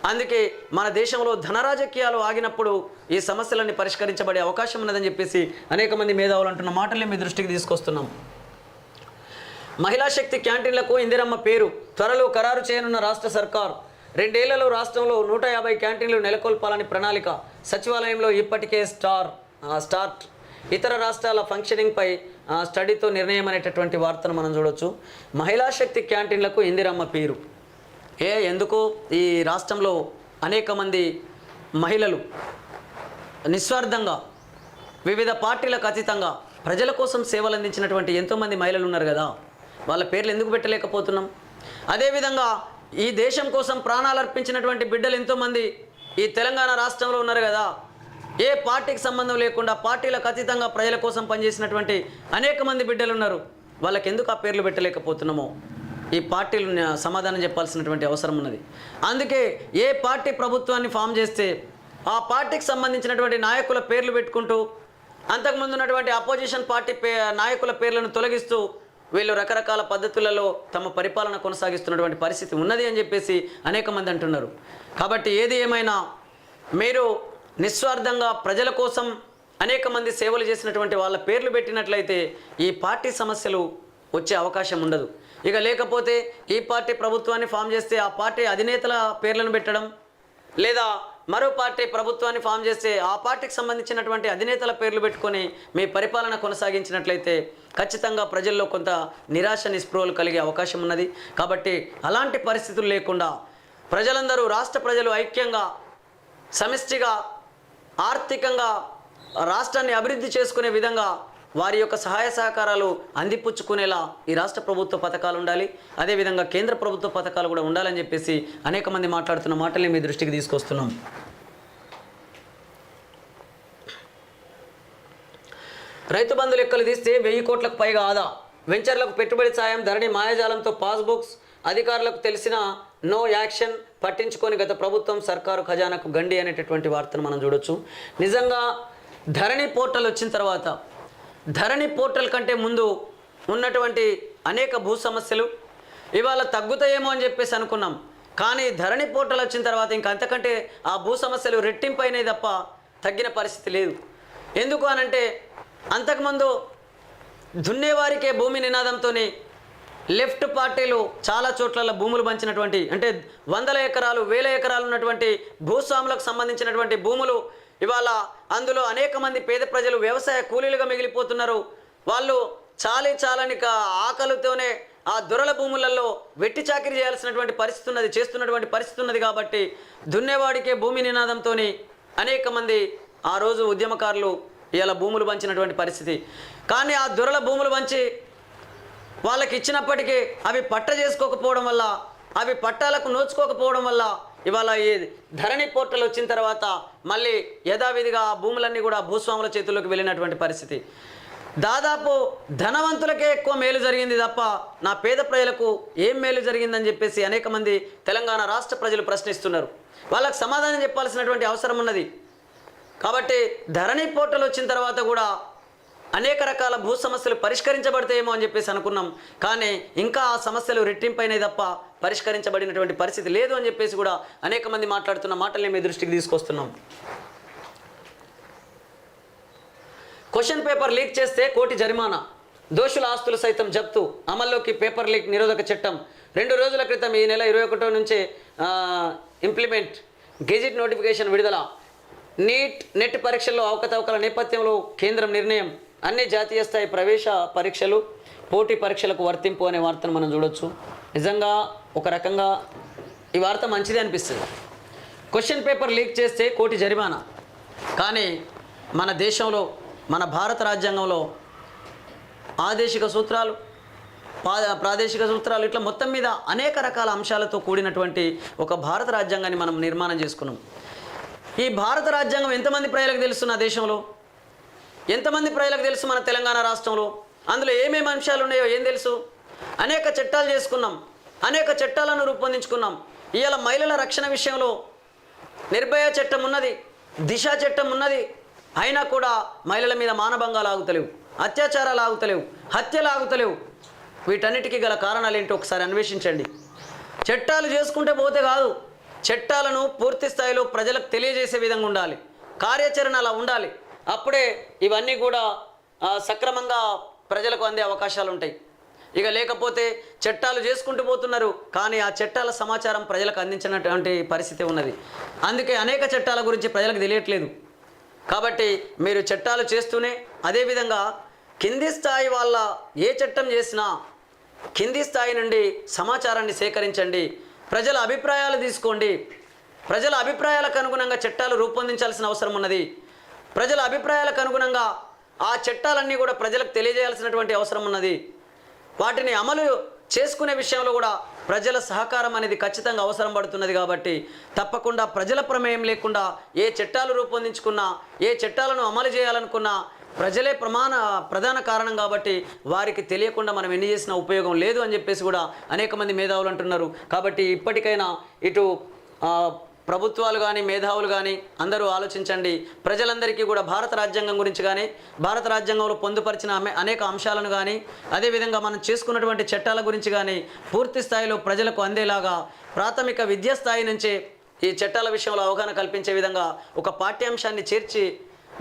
అందుకే మన దేశంలో ధన రాజకీయాలు ఆగినప్పుడు ఈ సమస్యలన్నీ పరిష్కరించబడే అవకాశం ఉన్నదని చెప్పేసి అనేక మంది మేధావులు అంటున్న మాటల్ని మీ దృష్టికి తీసుకొస్తున్నాం. మహిళా శక్తి క్యాంటీన్లకు ఇందిరమ్మ పేరు త్వరలో ఖరారు చేయనున్న రాష్ట్ర సర్కార్. 2 ఏళ్లలో రాష్ట్రంలో 150 క్యాంటీన్లు నెలకొల్పాలని ప్రణాళిక. సచివాలయంలో ఇప్పటికే స్టార్ట్. ఇతర రాష్ట్రాల ఫంక్షనింగ్పై స్టడీతో నిర్ణయం అనేటటువంటి వార్తను మనం చూడవచ్చు. మహిళా శక్తి క్యాంటీన్లకు ఇందిరమ్మ పేరు. ఎందుకు ఈ రాష్ట్రంలో అనేక మంది మహిళలు నిస్వార్థంగా వివిధ పార్టీలకు అతీతంగా ప్రజల కోసం సేవలు అందించినటువంటి ఎంతోమంది మహిళలు ఉన్నారు కదా, వాళ్ళ పేర్లు ఎందుకు పెట్టలేకపోతున్నాం? అదేవిధంగా ఈ దేశం కోసం ప్రాణాలు అర్పించినటువంటి బిడ్డలు ఎంతోమంది ఈ తెలంగాణ రాష్ట్రంలో ఉన్నారు కదా. ఏ పార్టీకి సంబంధం లేకుండా పార్టీలకు అతీతంగా ప్రజల కోసం పనిచేసినటువంటి అనేక మంది బిడ్డలు ఉన్నారు. వాళ్ళకి ఎందుకు ఆ పేర్లు పెట్టలేకపోతున్నామో ఈ పార్టీలు సమాధానం చెప్పాల్సినటువంటి అవసరం ఉన్నది. అందుకే ఏ పార్టీ ప్రభుత్వాన్ని ఫామ్ చేస్తే ఆ పార్టీకి సంబంధించినటువంటి నాయకుల పేర్లు పెట్టుకుంటూ అంతకుముందు ఉన్నటువంటి అపోజిషన్ పార్టీ నాయకుల పేర్లను తొలగిస్తూ వీళ్ళు రకరకాల పద్ధతులలో తమ పరిపాలన కొనసాగిస్తున్నటువంటి పరిస్థితి ఉన్నది అని చెప్పేసి అనేక మంది అంటున్నారు. కాబట్టి ఏది ఏమైనా మీరు నిస్వార్థంగా ప్రజల కోసం అనేక మంది సేవలు చేసినటువంటి వాళ్ళ పేర్లు పెట్టినట్లయితే ఈ పార్టీ సమస్యలు వచ్చే అవకాశం ఉండదు. ఇక లేకపోతే ఈ పార్టీ ప్రభుత్వాన్ని ఫామ్ చేస్తే ఆ పార్టీ అధినేతల పేర్లను పెట్టడం, లేదా మరో పార్టీ ప్రభుత్వాన్ని ఫామ్ చేస్తే ఆ పార్టీకి సంబంధించినటువంటి అధినేతల పేర్లు పెట్టుకొని మీ పరిపాలన కొనసాగించినట్లయితే ఖచ్చితంగా ప్రజల్లో కొంత నిరాశ నిస్పృహలు కలిగే అవకాశం ఉన్నది. కాబట్టి అలాంటి పరిస్థితులు లేకుండా ప్రజలందరూ, రాష్ట్ర ప్రజలు ఐక్యంగా సమిష్టిగా ఆర్థికంగా రాష్ట్రాన్ని అభివృద్ధి చేసుకునే విధంగా వారి యొక్క సహాయ సహకారాలు అందిపుచ్చుకునేలా ఈ రాష్ట్ర ప్రభుత్వ పథకాలు ఉండాలి. అదేవిధంగా కేంద్ర ప్రభుత్వ పథకాలు కూడా ఉండాలని చెప్పేసి అనేక మంది మాట్లాడుతున్న మాటల్ని మీ దృష్టికి తీసుకొస్తున్నాం. రైతు బంధు లెక్కలు తీస్తే 1000 కోట్లకు పైగా ఆదా, వెంచర్లకు పెట్టుబడి సాయం, ధరణి మాయాజాలంతో పాస్బుక్స్, అధికారులకు తెలిసిన నో యాక్షన్, పట్టించుకొని గత ప్రభుత్వం సర్కారు ఖజానాకు గండి అనేటటువంటి వార్తను మనం చూడొచ్చు. నిజంగా ధరణి పోర్టల్ వచ్చిన తర్వాత, ధరణి పోర్టల్ కంటే ముందు ఉన్నటువంటి అనేక భూ సమస్యలు ఇవాళ తగ్గుతాయేమో అని చెప్పేసి అనుకున్నాం. కానీ ధరణి పోర్టల్ వచ్చిన తర్వాత ఇంకా అంతకంటే ఆ భూ సమస్యలు రెట్టింపైనాయి తప్ప తగ్గిన పరిస్థితి లేదు. ఎందుకు అనంటే అంతకుముందు దున్నేవారికే భూమి నినాదంతో లెఫ్ట్ పార్టీలు చాలా చోట్ల భూములు పంచినటువంటి, అంటే 100 ఎకరాలు 1000 ఎకరాలు ఉన్నటువంటి భూస్వాములకు సంబంధించినటువంటి భూములు ఇవాళ అందులో అనేక మంది పేద ప్రజలు వ్యవసాయ కూలీలుగా మిగిలిపోతున్నారు. వాళ్ళు చాలని ఆకలితోనే ఆ దొరల భూములలో వెట్టి చాకిరీ చేయాల్సినటువంటి పరిస్థితి ఉన్నది, చేస్తున్నటువంటి పరిస్థితి ఉన్నది. కాబట్టి దున్నేవాడికే భూమి నినాదంతో అనేక మంది ఆ రోజు ఉద్యమకారులు ఇలా భూములు పంచినటువంటి పరిస్థితి. కానీ ఆ దొరల భూములు పంచి వాళ్ళకి ఇచ్చినప్పటికీ అవి పట్ట చేసుకోకపోవడం వల్ల, అవి పట్టాలకు నోచుకోకపోవడం వల్ల ఇవాళ ఈ ధరణి పోర్టల్ వచ్చిన తర్వాత మళ్ళీ యథావిధిగా ఆ భూములన్నీ కూడా భూస్వాముల చేతుల్లోకి వెళ్ళినటువంటి పరిస్థితి. దాదాపు ధనవంతులకే ఎక్కువ మేలు జరిగింది తప్ప నా పేద ప్రజలకు ఏం మేలు జరిగిందని చెప్పేసి అనేక మంది తెలంగాణ రాష్ట్ర ప్రజలు ప్రశ్నిస్తున్నారు. వాళ్ళకు సమాధానం చెప్పాల్సినటువంటి అవసరం ఉన్నది. కాబట్టి ధరణి పోర్టల్ వచ్చిన తర్వాత కూడా అనేక రకాల భూ సమస్యలు పరిష్కరించబడతాయేమో అని చెప్పేసి అనుకున్నాం. కానీ ఇంకా ఆ సమస్యలు రెట్టింపైనాయి తప్ప పరిష్కరించబడినటువంటి పరిస్థితి లేదు అని చెప్పేసి కూడా అనేక మంది మాట్లాడుతున్న మాటల్ని మీ దృష్టికి తీసుకొస్తున్నాం. క్వశ్చన్ పేపర్ లీక్ చేస్తే 1 కోటి జరిమానా, దోషుల ఆస్తులు సైతం జప్తు, అమల్లోకి పేపర్ లీక్ నిరోధక చట్టం. 2 రోజుల క్రితం ఈ నెల 21 నుంచే ఇంప్లిమెంట్, గెజిట్ నోటిఫికేషన్ విడుదల. నెట్ పరీక్షల్లో అవకతవకల నేపథ్యంలో కేంద్రం నిర్ణయం. అన్ని జాతీయ స్థాయి ప్రవేశ పరీక్షలు పోటీ పరీక్షలకు వర్తింపు అనే వార్తను మనం చూడొచ్చు. నిజంగా ఒక రకంగా ఈ వార్త మంచిదే అనిపిస్తుంది. క్వశ్చన్ పేపర్ లీక్ చేస్తే 1 కోటి జరిమానా. కానీ మన దేశంలో, మన భారత రాజ్యాంగంలో ఆదేశిక సూత్రాలు, ప్రాదేశిక సూత్రాలు ఇట్లా మొత్తం మీద అనేక రకాల అంశాలతో కూడినటువంటి ఒక భారత రాజ్యాంగాన్ని మనం నిర్మాణం చేసుకున్నాం. ఈ భారత రాజ్యాంగం ఎంతమంది ప్రజలకు తెలుసు? నా దేశంలో ఎంతమంది ప్రజలకు తెలుసు? మన తెలంగాణ రాష్ట్రంలో అందులో ఏమేమి అంశాలు ఉన్నాయో ఏం తెలుసు? అనేక చట్టాలు చేసుకున్నాం, అనేక చట్టాలను రూపొందించుకున్నాం. ఇవాళ మహిళల రక్షణ విషయంలో నిర్భయ చట్టం ఉన్నది, దిశ చట్టం ఉన్నది. అయినా కూడా మహిళల మీద మానభంగాలు ఆగుతలేవు, అత్యాచారాలు ఆగుతలేవు, హత్యలు ఆగుతలేవు. వీటన్నిటికీ గల కారణాలు ఏంటో ఒకసారి అన్వేషించండి. చట్టాలు చేసుకుంటే పోతే కాదు, చట్టాలను పూర్తి స్థాయిలో ప్రజలకు తెలియజేసే విధంగా ఉండాలి, కార్యాచరణ అలా ఉండాలి. అప్పుడే ఇవన్నీ కూడా సక్రమంగా ప్రజలకు అందే అవకాశాలు ఉంటాయి. ఇక లేకపోతే చట్టాలు చేసుకుంటూ పోతున్నారు, కానీ ఆ చట్టాల సమాచారం ప్రజలకు అందించినటువంటి పరిస్థితి ఉన్నది. అందుకే అనేక చట్టాల గురించి ప్రజలకు తెలియట్లేదు. కాబట్టి మీరు చట్టాలు చేస్తూనే అదేవిధంగా కింది స్థాయి వాళ్ళ ఏ చట్టం చేసినా కింది స్థాయి నుండి సమాచారాన్ని సేకరించండి, ప్రజల అభిప్రాయాలు తీసుకోండి. ప్రజల అభిప్రాయాలకు అనుగుణంగా చట్టాలు రూపొందించాల్సిన అవసరం ఉన్నది. ప్రజల అభిప్రాయాలకు అనుగుణంగా ఆ చట్టాలన్నీ కూడా ప్రజలకు తెలియజేయాల్సినటువంటి అవసరం ఉన్నది. వాటిని అమలు చేసుకునే విషయంలో కూడా ప్రజల సహకారం అనేది ఖచ్చితంగా అవసరం పడుతున్నది. కాబట్టి తప్పకుండా ప్రజల ప్రమేయం లేకుండా ఏ చట్టాలు రూపొందించుకున్నా, ఏ చట్టాలను అమలు చేయాలనుకున్నా ప్రజలే ప్రధాన కారణం. కాబట్టి వారికి తెలియకుండా మనం ఎన్ని చేసినా ఉపయోగం లేదు అని చెప్పేసి కూడా అనేక మంది మేధావులు అంటున్నారు. కాబట్టి ఇప్పటికైనా ఇటు ప్రభుత్వాలు కానీ మేధావులు కానీ అందరూ ఆలోచించండి. ప్రజలందరికీ కూడా భారత రాజ్యాంగం గురించి కానీ భారత రాజ్యాంగంలో పొందుపరిచిన అనేక అంశాలను కానీ అదేవిధంగా మనం చేసుకున్నటువంటి చట్టాల గురించి కానీ పూర్తి స్థాయిలో ప్రజలకు అందేలాగా ప్రాథమిక విద్యా స్థాయి నుంచే ఈ చట్టాల విషయంలో అవగాహన కల్పించే విధంగా ఒక పాఠ్యాంశాన్ని చేర్చి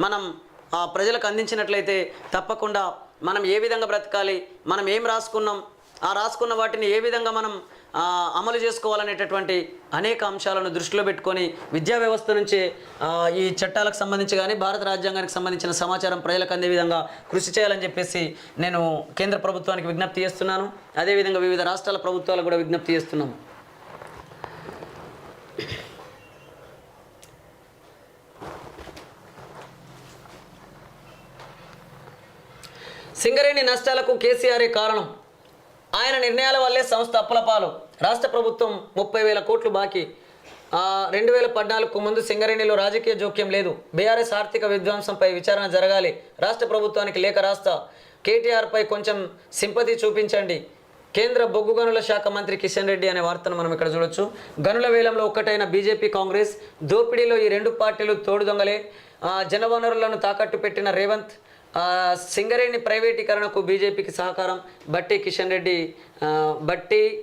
మనం ప్రజలకు అందించినట్లయితే తప్పకుండా మనం ఏ విధంగా బ్రతకాలి, మనం ఏం రాసుకున్నాం, ఆ రాసుకున్న వాటిని ఏ విధంగా మనం అమలు చేసుకోవాలనేటటువంటి అనేక అంశాలను దృష్టిలో పెట్టుకొని విద్యా వ్యవస్థ నుంచే ఈ చట్టాలకు సంబంధించి కానీ భారత రాజ్యాంగానికి సంబంధించిన సమాచారం ప్రజలకు అందే విధంగా కృషి చేయాలని చెప్పేసి నేను కేంద్ర ప్రభుత్వానికి విజ్ఞప్తి చేస్తున్నాను. అదేవిధంగా వివిధ రాష్ట్రాల ప్రభుత్వాలకు కూడా విజ్ఞప్తి చేస్తున్నాము. సింగరేణి నష్టాలకు కేసీఆరే కారణం. ఆయన నిర్ణయాల వల్లే సంస్థ అప్పులపాలు. రాష్ట్ర ప్రభుత్వం 30,000 కోట్లు బాకీ. 2014కు ముందు సింగరేణిలో రాజకీయ జోక్యం లేదు. బీఆర్ఎస్ ఆర్థిక విధ్వంసంపై విచారణ జరగాలి. రాష్ట్ర ప్రభుత్వానికి లేఖ రాస్తా. కేటీఆర్పై కొంచెం సింపతి చూపించండి. కేంద్ర బొగ్గు గనుల శాఖ మంత్రి కిషన్ రెడ్డి అనే వార్తను మనం ఇక్కడ చూడొచ్చు. గనుల వేలంలో ఒక్కటైన బీజేపీ కాంగ్రెస్ దోపిడీలో ఈ రెండు పార్టీలు తోడు దొంగలే. జనవనరులను తాకట్టు పెట్టిన రేవంత్ సింగరేణి ప్రైవేటీకరణకు బీజేపీకి సహకారం. బట్టి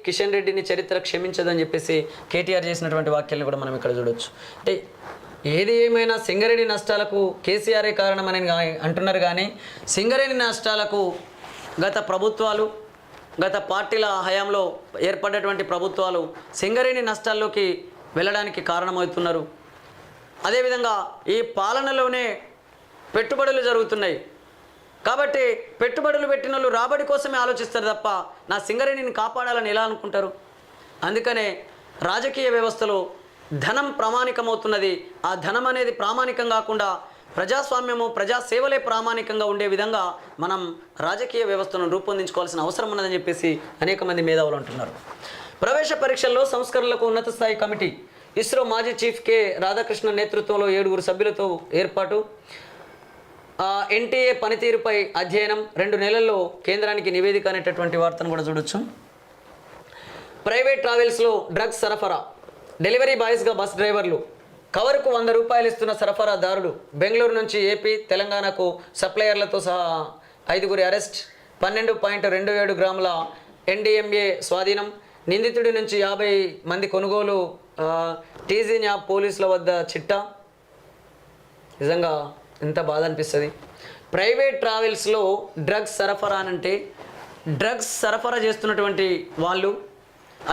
కిషన్ రెడ్డిని చరిత్ర క్షమించదని చెప్పేసి కేటీఆర్ చేసినటువంటి వాక్యాలను కూడా మనం ఇక్కడ చూడొచ్చు. అంటే ఏది ఏమైనా సింగరేణి నష్టాలకు కేసీఆరే కారణమని అంటున్నారు, కానీ సింగరేణి నష్టాలకు గత ప్రభుత్వాలు, గత పార్టీల హయాంలో ఏర్పడ్డటువంటి ప్రభుత్వాలు సింగరేణి నష్టాల్లోకి వెళ్ళడానికి కారణమవుతున్నారు. అదేవిధంగా ఈ పాలనలోనే పెట్టుబడులు జరుగుతున్నాయి. కాబట్టి పెట్టుబడులు పెట్టిన వాళ్ళు రాబడి కోసమే ఆలోచిస్తారు తప్ప నా సింగరేణిని కాపాడాలని ఎలా అనుకుంటారు? అందుకనే రాజకీయ వ్యవస్థలో ధనం ప్రామాణికమవుతున్నది. ఆ ధనం అనేది ప్రామాణికం కాకుండా ప్రజాస్వామ్యము, ప్రజాసేవలే ప్రామాణికంగా ఉండే విధంగా మనం రాజకీయ వ్యవస్థను రూపొందించుకోవాల్సిన అవసరం ఉన్నదని చెప్పేసి అనేక మంది మేధావులు అంటున్నారు. ప్రవేశ పరీక్షల్లో సంస్కరణలకు ఉన్నత స్థాయి కమిటీ. ఇస్రో మాజీ చీఫ్ కె రాధాకృష్ణ నేతృత్వంలో 7 సభ్యులతో ఏర్పాటు. ఎన్టీఏ పనితీరుపై అధ్యయనం. 2 నెలల్లో కేంద్రానికి నివేదిక అనేటటువంటి వార్తను కూడా చూడొచ్చు. ప్రైవేట్ ట్రావెల్స్లో డ్రగ్స్ సరఫరా. డెలివరీ బాయ్స్గా బస్ డ్రైవర్లు. కవర్కు 100 రూపాయలు ఇస్తున్న సరఫరాదారులు. బెంగళూరు నుంచి ఏపీ, తెలంగాణకు సప్లయర్లతో సహా 5 అరెస్ట్. 12.27 గ్రాముల NDMA స్వాధీనం. నిందితుడి నుంచి 50 మంది కొనుగోలు. టీజీ న్యాప్ పోలీసుల వద్ద చిట్టా. నిజంగా ఎంత బాధ అనిపిస్తుంది. ప్రైవేట్ ట్రావెల్స్లో డ్రగ్స్ సరఫరా అంటే డ్రగ్స్ సరఫరా చేస్తున్నటువంటి వాళ్ళు,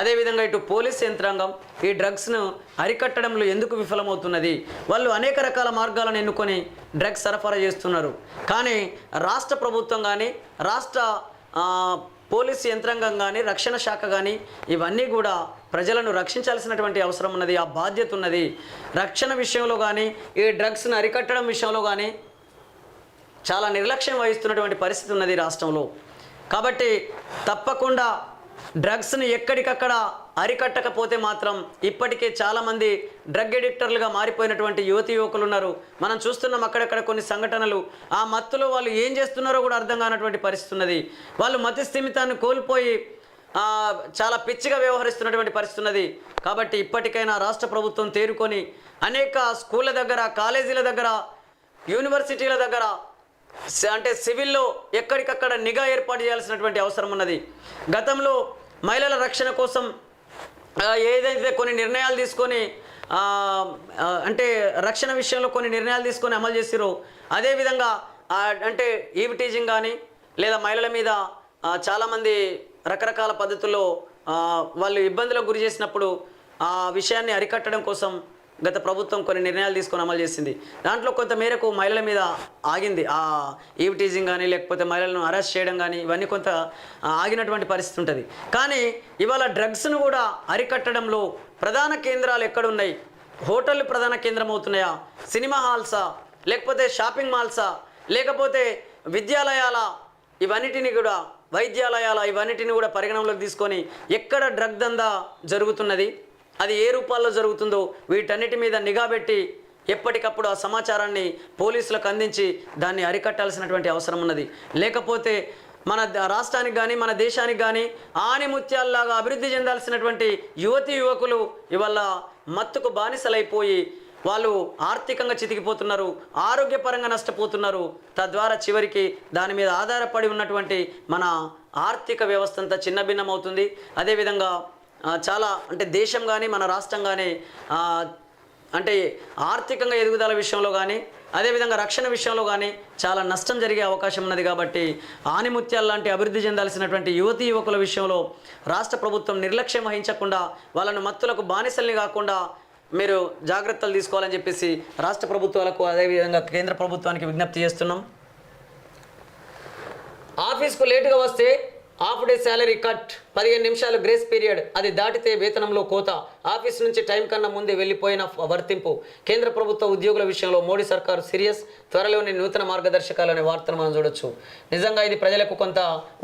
అదేవిధంగా ఇటు పోలీస్ యంత్రాంగం ఈ డ్రగ్స్ను అరికట్టడంలో ఎందుకు విఫలమవుతున్నది? వాళ్ళు అనేక రకాల మార్గాలను ఎన్నుకొని డ్రగ్స్ సరఫరా చేస్తున్నారు. కానీ రాష్ట్ర ప్రభుత్వం కానీ, రాష్ట్ర పోలీసు యంత్రాంగం కానీ, రక్షణ శాఖ కానీ ఇవన్నీ కూడా ప్రజలను రక్షించాల్సినటువంటి అవసరం ఉన్నది, ఆ బాధ్యత ఉన్నది. రక్షణ విషయంలో కానీ, ఈ డ్రగ్స్ను అరికట్టడం విషయంలో కానీ చాలా నిర్లక్ష్యం వహిస్తున్నటువంటి పరిస్థితి ఉన్నది రాష్ట్రంలో. కాబట్టి తప్పకుండా డ్రగ్స్ని ఎక్కడికక్కడ అరికట్టకపోతే మాత్రం ఇప్పటికే చాలామంది డ్రగ్ ఎడిక్టర్లుగా మారిపోయినటువంటి యువతి యువకులు ఉన్నారు. మనం చూస్తున్నాం అక్కడక్కడ కొన్ని సంఘటనలు. ఆ మత్తులో వాళ్ళు ఏం చేస్తున్నారో కూడా అర్థం కానటువంటి పరిస్థితి ఉన్నది. వాళ్ళు మతి స్థిమితాన్ని కోల్పోయి చాలా పిచ్చిగా వ్యవహరిస్తున్నటువంటి పరిస్థితి ఉన్నది. కాబట్టి ఇప్పటికైనా రాష్ట్ర ప్రభుత్వం తేరుకొని అనేక స్కూళ్ళ దగ్గర, కాలేజీల దగ్గర, యూనివర్సిటీల దగ్గర అంటే సివిల్లో ఎక్కడికక్కడ నిఘా ఏర్పాటు చేయాల్సినటువంటి అవసరం ఉన్నది. గతంలో మహిళల రక్షణ కోసం ఏదైతే కొన్ని నిర్ణయాలు తీసుకొని అంటే రక్షణ విషయంలో కొన్ని నిర్ణయాలు తీసుకొని అమలు చేసిరో, అదేవిధంగా అంటే ఈవ్ టీజింగ్ కానీ లేదా మహిళల మీద చాలామంది రకరకాల పద్ధతుల్లో వాళ్ళు ఇబ్బందులకు గురి చేసినప్పుడు ఆ విషయాన్ని అరికట్టడం కోసం గత ప్రభుత్వం కొన్ని నిర్ణయాలు తీసుకొని అమలు చేసింది. దాంట్లో కొంత మేరకు మహిళల మీద ఆగింది. ఆ ఈవ్ టీజింగ్ కానీ లేకపోతే మహిళలను అరెస్ట్ చేయడం కానీ ఇవన్నీ కొంత ఆగినటువంటి పరిస్థితి ఉంటుంది. కానీ ఇవాళ డ్రగ్స్ను కూడా అరికట్టడంలో ప్రధాన కేంద్రాలు ఎక్కడున్నాయి? హోటళ్ళు ప్రధాన కేంద్రం అవుతున్నాయా? సినిమా హాల్సా? లేకపోతే షాపింగ్ మాల్సా? లేకపోతే విద్యాలయాల? ఇవన్నిటిని కూడా వైద్యాలయాల ఇవన్నిటిని కూడా పరిగణనలోకి తీసుకొని ఎక్కడ డ్రగ్ దందా జరుగుతున్నది, అది ఏ రూపాల్లో జరుగుతుందో వీటన్నిటి మీద నిఘా పెట్టి ఎప్పటికప్పుడు ఆ సమాచారాన్ని పోలీసులకు అందించి దాన్ని అరికట్టాల్సినటువంటి అవసరం ఉన్నది. లేకపోతే మన రాష్ట్రానికి కానీ మన దేశానికి కానీ ఆనిముత్యాల్లాగా అభివృద్ధి చెందాల్సినటువంటి యువతీ యువకులు ఇవాళ మత్తుకు బానిసలైపోయి వాళ్ళు ఆర్థికంగా చితికిపోతున్నారు, ఆరోగ్యపరంగా నష్టపోతున్నారు. తద్వారా చివరికి దాని మీద ఆధారపడి ఉన్నటువంటి మన ఆర్థిక వ్యవస్థ అంతా చిన్నభిన్నమవుతుంది. అదేవిధంగా చాలా అంటే దేశం కానీ మన రాష్ట్రం కానీ అంటే ఆర్థికంగా ఎదుగుదల విషయంలో కానీ అదేవిధంగా రక్షణ విషయంలో కానీ చాలా నష్టం జరిగే అవకాశం ఉన్నది. కాబట్టి ఆనిముత్యాల లాంటి అభివృద్ధి చెందాల్సినటువంటి యువతీ యువకుల విషయంలో రాష్ట్ర ప్రభుత్వం నిర్లక్ష్యం వహించకుండా వాళ్ళను మత్తులకు బానిసల్ని కాకుండా మీరు జాగ్రత్తలు తీసుకోవాలని చెప్పేసి రాష్ట్ర ప్రభుత్వాలకు అదేవిధంగా కేంద్ర ప్రభుత్వానికి విజ్ఞప్తి చేస్తున్నాం. ఆఫీస్కు లేటుగా వస్తే హాఫ్ డే శాలరీ కట్, 15 నిమిషాలు గ్రేస్ పీరియడ్, అది దాటితే వేతనంలో కోత, ఆఫీస్ నుంచి టైం కన్నా ముందే వెళ్ళిపోయిన వర్తింపు. కేంద్ర ప్రభుత్వ ఉద్యోగుల విషయంలో మోడీ సర్కారు సీరియస్, త్వరలోని నూతన మార్గదర్శకాలు అనే వార్తను మనం చూడొచ్చు. నిజంగా ఇది ప్రజలకు కొంత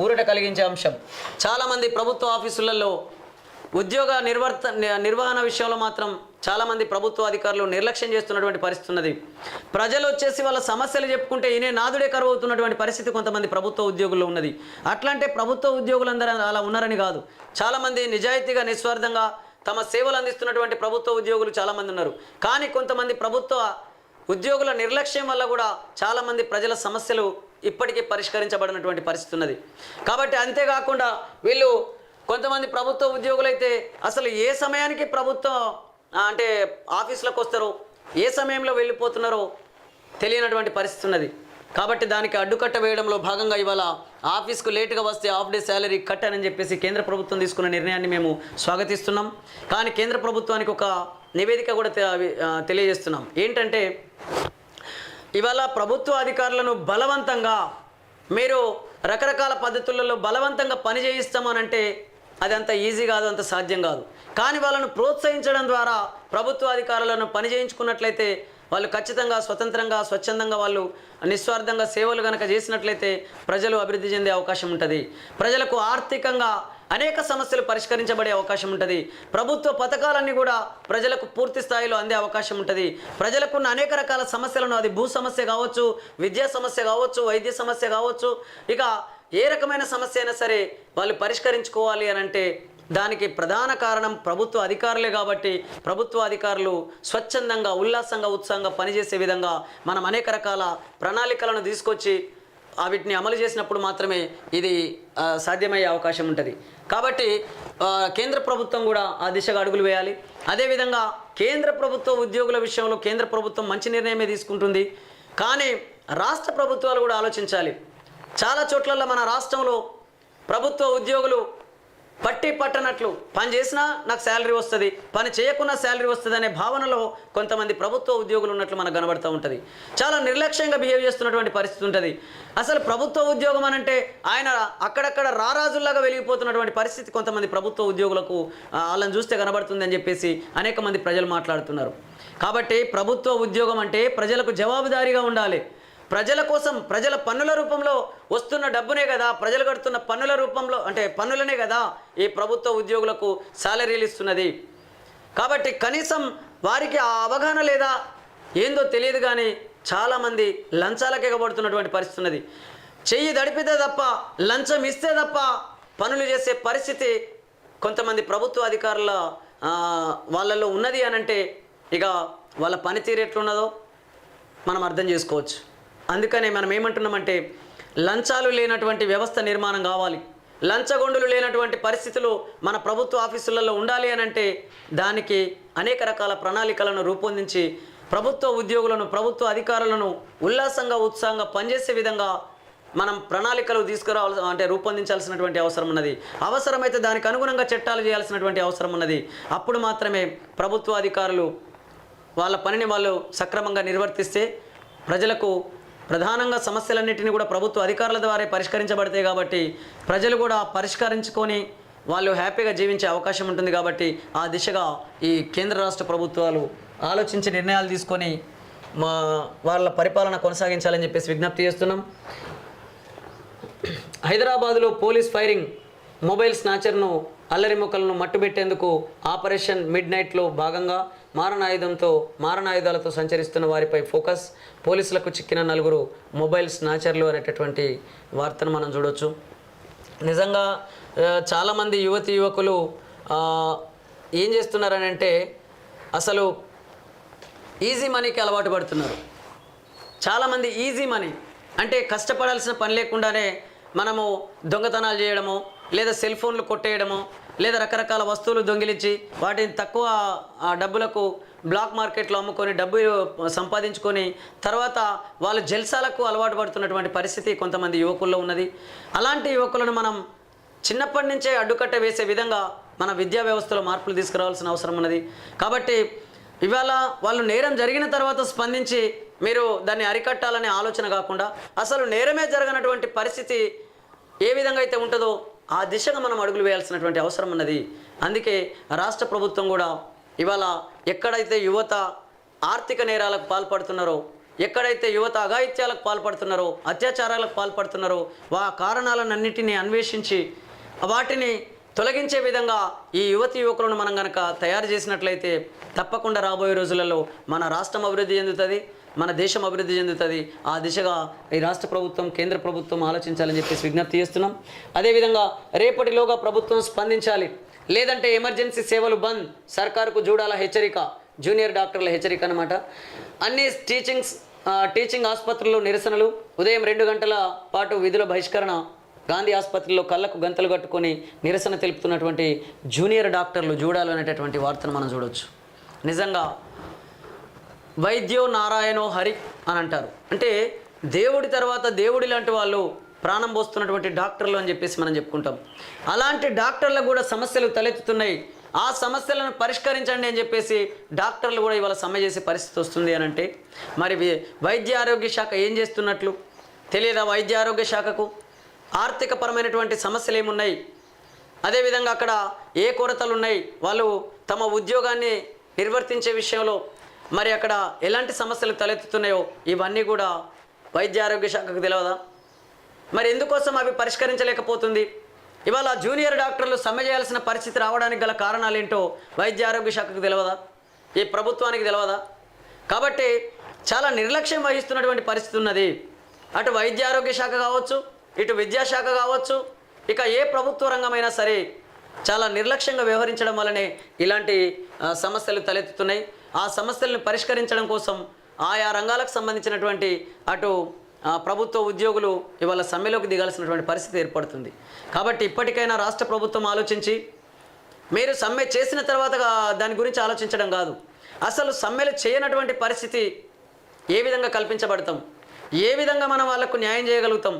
ఊరట కలిగించే అంశం. చాలామంది ప్రభుత్వ ఆఫీసులలో ఉద్యోగ నిర్వహణ విషయంలో మాత్రం చాలామంది ప్రభుత్వ అధికారులు నిర్లక్ష్యం చేస్తున్నటువంటి పరిస్థితి ఉన్నది. ప్రజలు వచ్చేసి వాళ్ళ సమస్యలు చెప్పుకుంటే ఈయనే నాదుడే కరువు అవుతున్నటువంటి పరిస్థితి కొంతమంది ప్రభుత్వ ఉద్యోగుల్లో ఉన్నది. అట్లంటే ప్రభుత్వ ఉద్యోగులందరూ అలా ఉన్నారని కాదు. చాలామంది నిజాయితీగా నిస్వార్థంగా తమ సేవలు అందిస్తున్నటువంటి ప్రభుత్వ ఉద్యోగులు చాలామంది ఉన్నారు. కానీ కొంతమంది ప్రభుత్వ ఉద్యోగుల నిర్లక్ష్యం వల్ల కూడా చాలామంది ప్రజల సమస్యలు ఇప్పటికీ పరిష్కరించబడినటువంటి పరిస్థితి ఉన్నది. కాబట్టి అంతేకాకుండా వీళ్ళు కొంతమంది ప్రభుత్వ ఉద్యోగులైతే అసలు ఏ సమయానికి ప్రభుత్వం అంటే ఆఫీసులకు వస్తారో ఏ సమయంలో వెళ్ళిపోతున్నారో తెలియనటువంటి పరిస్థితి ఉన్నది. కాబట్టి దానికి అడ్డుకట్ట వేయడంలో భాగంగా ఇవాళ ఆఫీస్కు లేటుగా వస్తే హాఫ్ డే శాలరీ కట్ అని చెప్పేసి కేంద్ర ప్రభుత్వం తీసుకున్న నిర్ణయాన్ని మేము స్వాగతిస్తున్నాం. కానీ కేంద్ర ప్రభుత్వానికి ఒక నివేదిక కూడా తెలియజేస్తున్నాం. ఏంటంటే ఇవాళ ప్రభుత్వ అధికారులను బలవంతంగా మీరు రకరకాల పద్ధతులలో బలవంతంగా పని చేయిస్తామనంటే అది అంత ఈజీ కాదు, అంత సాధ్యం కాదు. కానీ వాళ్ళను ప్రోత్సహించడం ద్వారా ప్రభుత్వ అధికారులను పని చేయించుకున్నట్లయితే వాళ్ళు ఖచ్చితంగా స్వతంత్రంగా స్వచ్ఛందంగా వాళ్ళు నిస్వార్థంగా సేవలు కనుక చేసినట్లయితే ప్రజలు అభివృద్ధి చెందే అవకాశం ఉంటుంది. ప్రజలకు ఆర్థికంగా అనేక సమస్యలు పరిష్కరించబడే అవకాశం ఉంటుంది. ప్రభుత్వ పథకాలన్నీ కూడా ప్రజలకు పూర్తి స్థాయిలో అందే అవకాశం ఉంటుంది. ప్రజలకున్న అనేక రకాల సమస్యలను, అది భూ సమస్య కావచ్చు, విద్యా సమస్య కావచ్చు, వైద్య సమస్య కావచ్చు, ఇక ఏ రకమైన సమస్య అయినా సరే వాళ్ళు పరిష్కరించుకోవాలి అని అంటే దానికి ప్రధాన కారణం ప్రభుత్వ అధికారులే. కాబట్టి ప్రభుత్వ అధికారులు స్వచ్ఛందంగా ఉల్లాసంగా ఉత్సాహంగా పనిచేసే విధంగా మనం అనేక రకాల ప్రణాళికలను తీసుకొచ్చి వీటిని అమలు చేసినప్పుడు మాత్రమే ఇది సాధ్యమయ్యే అవకాశం ఉంటుంది. కాబట్టి కేంద్ర ప్రభుత్వం కూడా ఆ దిశగా అడుగులు వేయాలి. అదేవిధంగా కేంద్ర ప్రభుత్వ ఉద్యోగుల విషయంలో కేంద్ర ప్రభుత్వం మంచి నిర్ణయమే తీసుకుంటుంది. కానీ రాష్ట్ర ప్రభుత్వాలు కూడా ఆలోచించాలి. చాలా చోట్లలో మన రాష్ట్రంలో ప్రభుత్వ ఉద్యోగులు పట్టి పట్టనట్లు పని చేసినా నాకు శాలరీ వస్తుంది, పని చేయకున్నా శాలరీ వస్తుంది అనే భావనలో కొంతమంది ప్రభుత్వ ఉద్యోగులు ఉన్నట్లు మనకు కనబడుతూ ఉంటుంది. చాలా నిర్లక్ష్యంగా బిహేవ్ చేస్తున్నటువంటి పరిస్థితి ఉంటుంది. అసలు ప్రభుత్వ ఉద్యోగం అనంటే ఆయన అక్కడక్కడ రారాజుల్లాగా వెలిగిపోతున్నటువంటి పరిస్థితి కొంతమంది ప్రభుత్వ ఉద్యోగులకు వాళ్ళని చూస్తే కనబడుతుంది అని చెప్పేసి అనేక మంది ప్రజలు మాట్లాడుతున్నారు. కాబట్టి ప్రభుత్వ ఉద్యోగం అంటే ప్రజలకు జవాబుదారీగా ఉండాలి. ప్రజల కోసం, ప్రజల పన్నుల రూపంలో వస్తున్న డబ్బునే కదా, ప్రజలు కడుతున్న పన్నుల రూపంలో అంటే పన్నులనే కదా ఈ ప్రభుత్వ ఉద్యోగులకు శాలరీలు ఇస్తున్నది. కాబట్టి కనీసం వారికి ఆ అవగాహన లేదా ఏందో తెలియదు. కానీ చాలామంది లంచాలకు ఎగబడుతున్నటువంటి పరిస్థితి ఉన్నది. చెయ్యి దడిపితే తప్ప, లంచం ఇస్తే తప్ప పనులు చేసే పరిస్థితి కొంతమంది ప్రభుత్వ అధికారుల వాళ్ళల్లో ఉన్నది అని అంటే ఇక వాళ్ళ పనితీరు ఎట్లున్నదో మనం అర్థం చేసుకోవచ్చు. అందుకనే మనం ఏమంటున్నామంటే లంచాలు లేనటువంటి వ్యవస్థ నిర్మాణం కావాలి. లంచగొండులు లేనటువంటి పరిస్థితులు మన ప్రభుత్వ ఆఫీసులలో ఉండాలి అని అంటే దానికి అనేక రకాల ప్రణాళికలను రూపొందించి ప్రభుత్వ ఉద్యోగులను, ప్రభుత్వ అధికారులను ఉల్లాసంగా ఉత్సాహంగా పనిచేసే విధంగా మనం ప్రణాళికలు తీసుకురావాల్సి అంటే రూపొందించాల్సినటువంటి అవసరం ఉన్నది. అవసరమైతే దానికి అనుగుణంగా చట్టాలు చేయాల్సినటువంటి అవసరం ఉన్నది. అప్పుడు మాత్రమే ప్రభుత్వ అధికారులు వాళ్ళ పనిని వాళ్ళు సక్రమంగా నిర్వర్తిస్తే ప్రజలకు ప్రధానంగా సమస్యలన్నింటినీ కూడా ప్రభుత్వ అధికారుల ద్వారా పరిష్కరించబడతాయి. కాబట్టి ప్రజలు కూడా పరిష్కరించుకొని వాళ్ళు హ్యాపీగా జీవించే అవకాశం ఉంటుంది. కాబట్టి ఆ దిశగా ఈ కేంద్ర రాష్ట్ర ప్రభుత్వాలు ఆలోచించి నిర్ణయాలు తీసుకొని వాళ్ళ పరిపాలన కొనసాగించాలని చెప్పేసి విజ్ఞప్తి చేస్తున్నాం. హైదరాబాదులో పోలీస్ ఫైరింగ్, మొబైల్ స్నాచర్ను అల్లరి ముక్కలను మట్టుబెట్టేందుకు ఆపరేషన్ మిడ్ నైట్లో భాగంగా మారణాయుధాలతో సంచరిస్తున్న వారిపై ఫోకస్. పోలీసులకు చిక్కిన 4 మొబైల్ స్నాచర్లు అనేటటువంటి వార్తను మనం చూడొచ్చు. నిజంగా చాలామంది యువకులు ఏం చేస్తున్నారని అంటే అసలు ఈజీ మనీకి అలవాటు పడుతున్నారు. చాలామంది ఈజీ మనీ అంటే కష్టపడాల్సిన పని లేకుండానే మనము దొంగతనాలు చేయడము, లేదా సెల్ ఫోన్లు కొట్టేయడము, లేదా రకరకాల వస్తువులు దొంగిలించి వాటిని తక్కువ డబ్బులకు బ్లాక్ మార్కెట్లో అమ్ముకొని డబ్బు సంపాదించుకొని తర్వాత వాళ్ళు జల్సాలకు అలవాటు పడుతున్నటువంటి పరిస్థితి కొంతమంది యువకుల్లో ఉన్నది. అలాంటి యువకులను మనం చిన్నప్పటి నుంచే అడ్డుకట్ట వేసే విధంగా మన విద్యా వ్యవస్థలో మార్పులు తీసుకురావాల్సిన అవసరం ఉన్నది. కాబట్టి ఇవాళ వాళ్ళు నేరం జరిగిన తర్వాత స్పందించి మీరు దాన్ని అరికట్టాలనే ఆలోచన కాకుండా అసలు నేరమే జరగనటువంటి పరిస్థితి ఏ విధంగా అయితే ఉంటుందో ఆ దిశగా మనం అడుగులు వేయాల్సినటువంటి అవసరం ఉన్నది. అందుకే రాష్ట్ర ప్రభుత్వం కూడా ఇవాళ ఎక్కడైతే యువత ఆర్థిక నేరాలకు పాల్పడుతున్నారో, ఎక్కడైతే యువత అఘాయిత్యాలకు పాల్పడుతున్నారో, అత్యాచారాలకు పాల్పడుతున్నారో ఆ కారణాలన్నింటినీ అన్వేషించి వాటిని తొలగించే విధంగా ఈ యువకులను మనం కనుక తయారు చేసినట్లయితే తప్పకుండా రాబోయే రోజులలో మన రాష్ట్రం అభివృద్ధి చెందుతుంది, మన దేశం అభివృద్ధి చెందుతుంది. ఆ దిశగా ఈ రాష్ట్ర ప్రభుత్వం, కేంద్ర ప్రభుత్వం ఆలోచించాలని చెప్పేసి విజ్ఞప్తి చేస్తున్నాం. అదేవిధంగా రేపటిలోగా ప్రభుత్వం స్పందించాలి, లేదంటే ఎమర్జెన్సీ సేవలు బంద్, సర్కారుకు జూడాల హెచ్చరిక, జూనియర్ డాక్టర్ల హెచ్చరిక అన్నమాట. అన్ని టీచింగ్ ఆసుపత్రుల్లో నిరసనలు, ఉదయం 2 గంటల పాటు విధుల బహిష్కరణ, గాంధీ ఆసుపత్రిలో కళ్ళకు గంతలు కట్టుకొని నిరసన తెలుపుతున్నటువంటి జూనియర్ డాక్టర్లు జూడాలు అనేటటువంటి వార్తను మనం చూడవచ్చు. నిజంగా వైద్యో నారాయణో హరి అని అంటారు. అంటే దేవుడి తర్వాత దేవుడి లాంటి వాళ్ళు ప్రాణం పోస్తున్నటువంటి డాక్టర్లు అని చెప్పేసి మనం చెప్పుకుంటాం. అలాంటి డాక్టర్లకు కూడా సమస్యలు తలెత్తుతున్నాయి. ఆ సమస్యలను పరిష్కరించండి అని చెప్పేసి డాక్టర్లు కూడా ఇవాళ సమ్మె చేసే పరిస్థితి వస్తుంది అని అంటే మరి వైద్య ఆరోగ్య శాఖ ఏం చేస్తున్నట్లు తెలియదా? వైద్య ఆరోగ్య శాఖకు ఆర్థికపరమైనటువంటి సమస్యలు ఏమున్నాయి, అదేవిధంగా అక్కడ ఏ కొరతలు ఉన్నాయి, వాళ్ళు తమ ఉద్యోగాన్ని నిర్వర్తించే విషయంలో మరి అక్కడ ఎలాంటి సమస్యలు తలెత్తుతున్నాయో ఇవన్నీ కూడా వైద్య ఆరోగ్య శాఖకు తెలియదా? మరి ఎందుకోసం అవి పరిష్కరించలేకపోతుంది? ఇవాళ జూనియర్ డాక్టర్లు సమ్మె చేయాల్సిన పరిస్థితి రావడానికి గల కారణాలు ఏంటో వైద్య ఆరోగ్య శాఖకు తెలియదా? ఈ ప్రభుత్వానికి తెలియదా? కాబట్టి చాలా నిర్లక్ష్యం వహిస్తున్నటువంటి పరిస్థితి ఉన్నది. అటు వైద్య ఆరోగ్య శాఖ కావచ్చు, ఇటు విద్యాశాఖ కావచ్చు, ఇక ఏ ప్రభుత్వ రంగమైనా సరే చాలా నిర్లక్ష్యంగా వ్యవహరించడం వల్లనే ఇలాంటి సమస్యలు తలెత్తుతున్నాయి. ఆ సమస్యలను పరిష్కరించడం కోసం ఆయా రంగాలకు సంబంధించినటువంటి అటు ప్రభుత్వ ఉద్యోగులు ఇవాళ సమ్మెలోకి దిగాల్సినటువంటి పరిస్థితి ఏర్పడుతుంది. కాబట్టి ఇప్పటికైనా రాష్ట్ర ప్రభుత్వం ఆలోచించి, మీరు సమ్మె చేసిన తర్వాత దాని గురించి ఆలోచించడం కాదు, అసలు సమ్మెలు చేయనటువంటి పరిస్థితి ఏ విధంగా కల్పించబడతాం, ఏ విధంగా మనం వాళ్లకు న్యాయం చేయగలుగుతాం,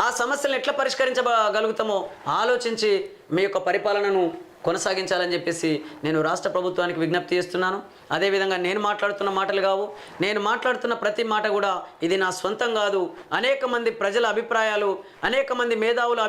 ఆ సమస్యలను ఎట్లా పరిష్కరించగలుగుతామో ఆలోచించి మీ యొక్క పరిపాలనను కొనసాగించాలని చెప్పేసి నేను రాష్ట్ర ప్రభుత్వానికి విజ్ఞప్తి చేస్తున్నాను. అదేవిధంగా నేను మాట్లాడుతున్న మాటలు కావు, నేను మాట్లాడుతున్న ప్రతి మాట కూడా ఇది నా సొంతం కాదు. అనేక మంది ప్రజల అభిప్రాయాలు, అనేక మంది మేధావుల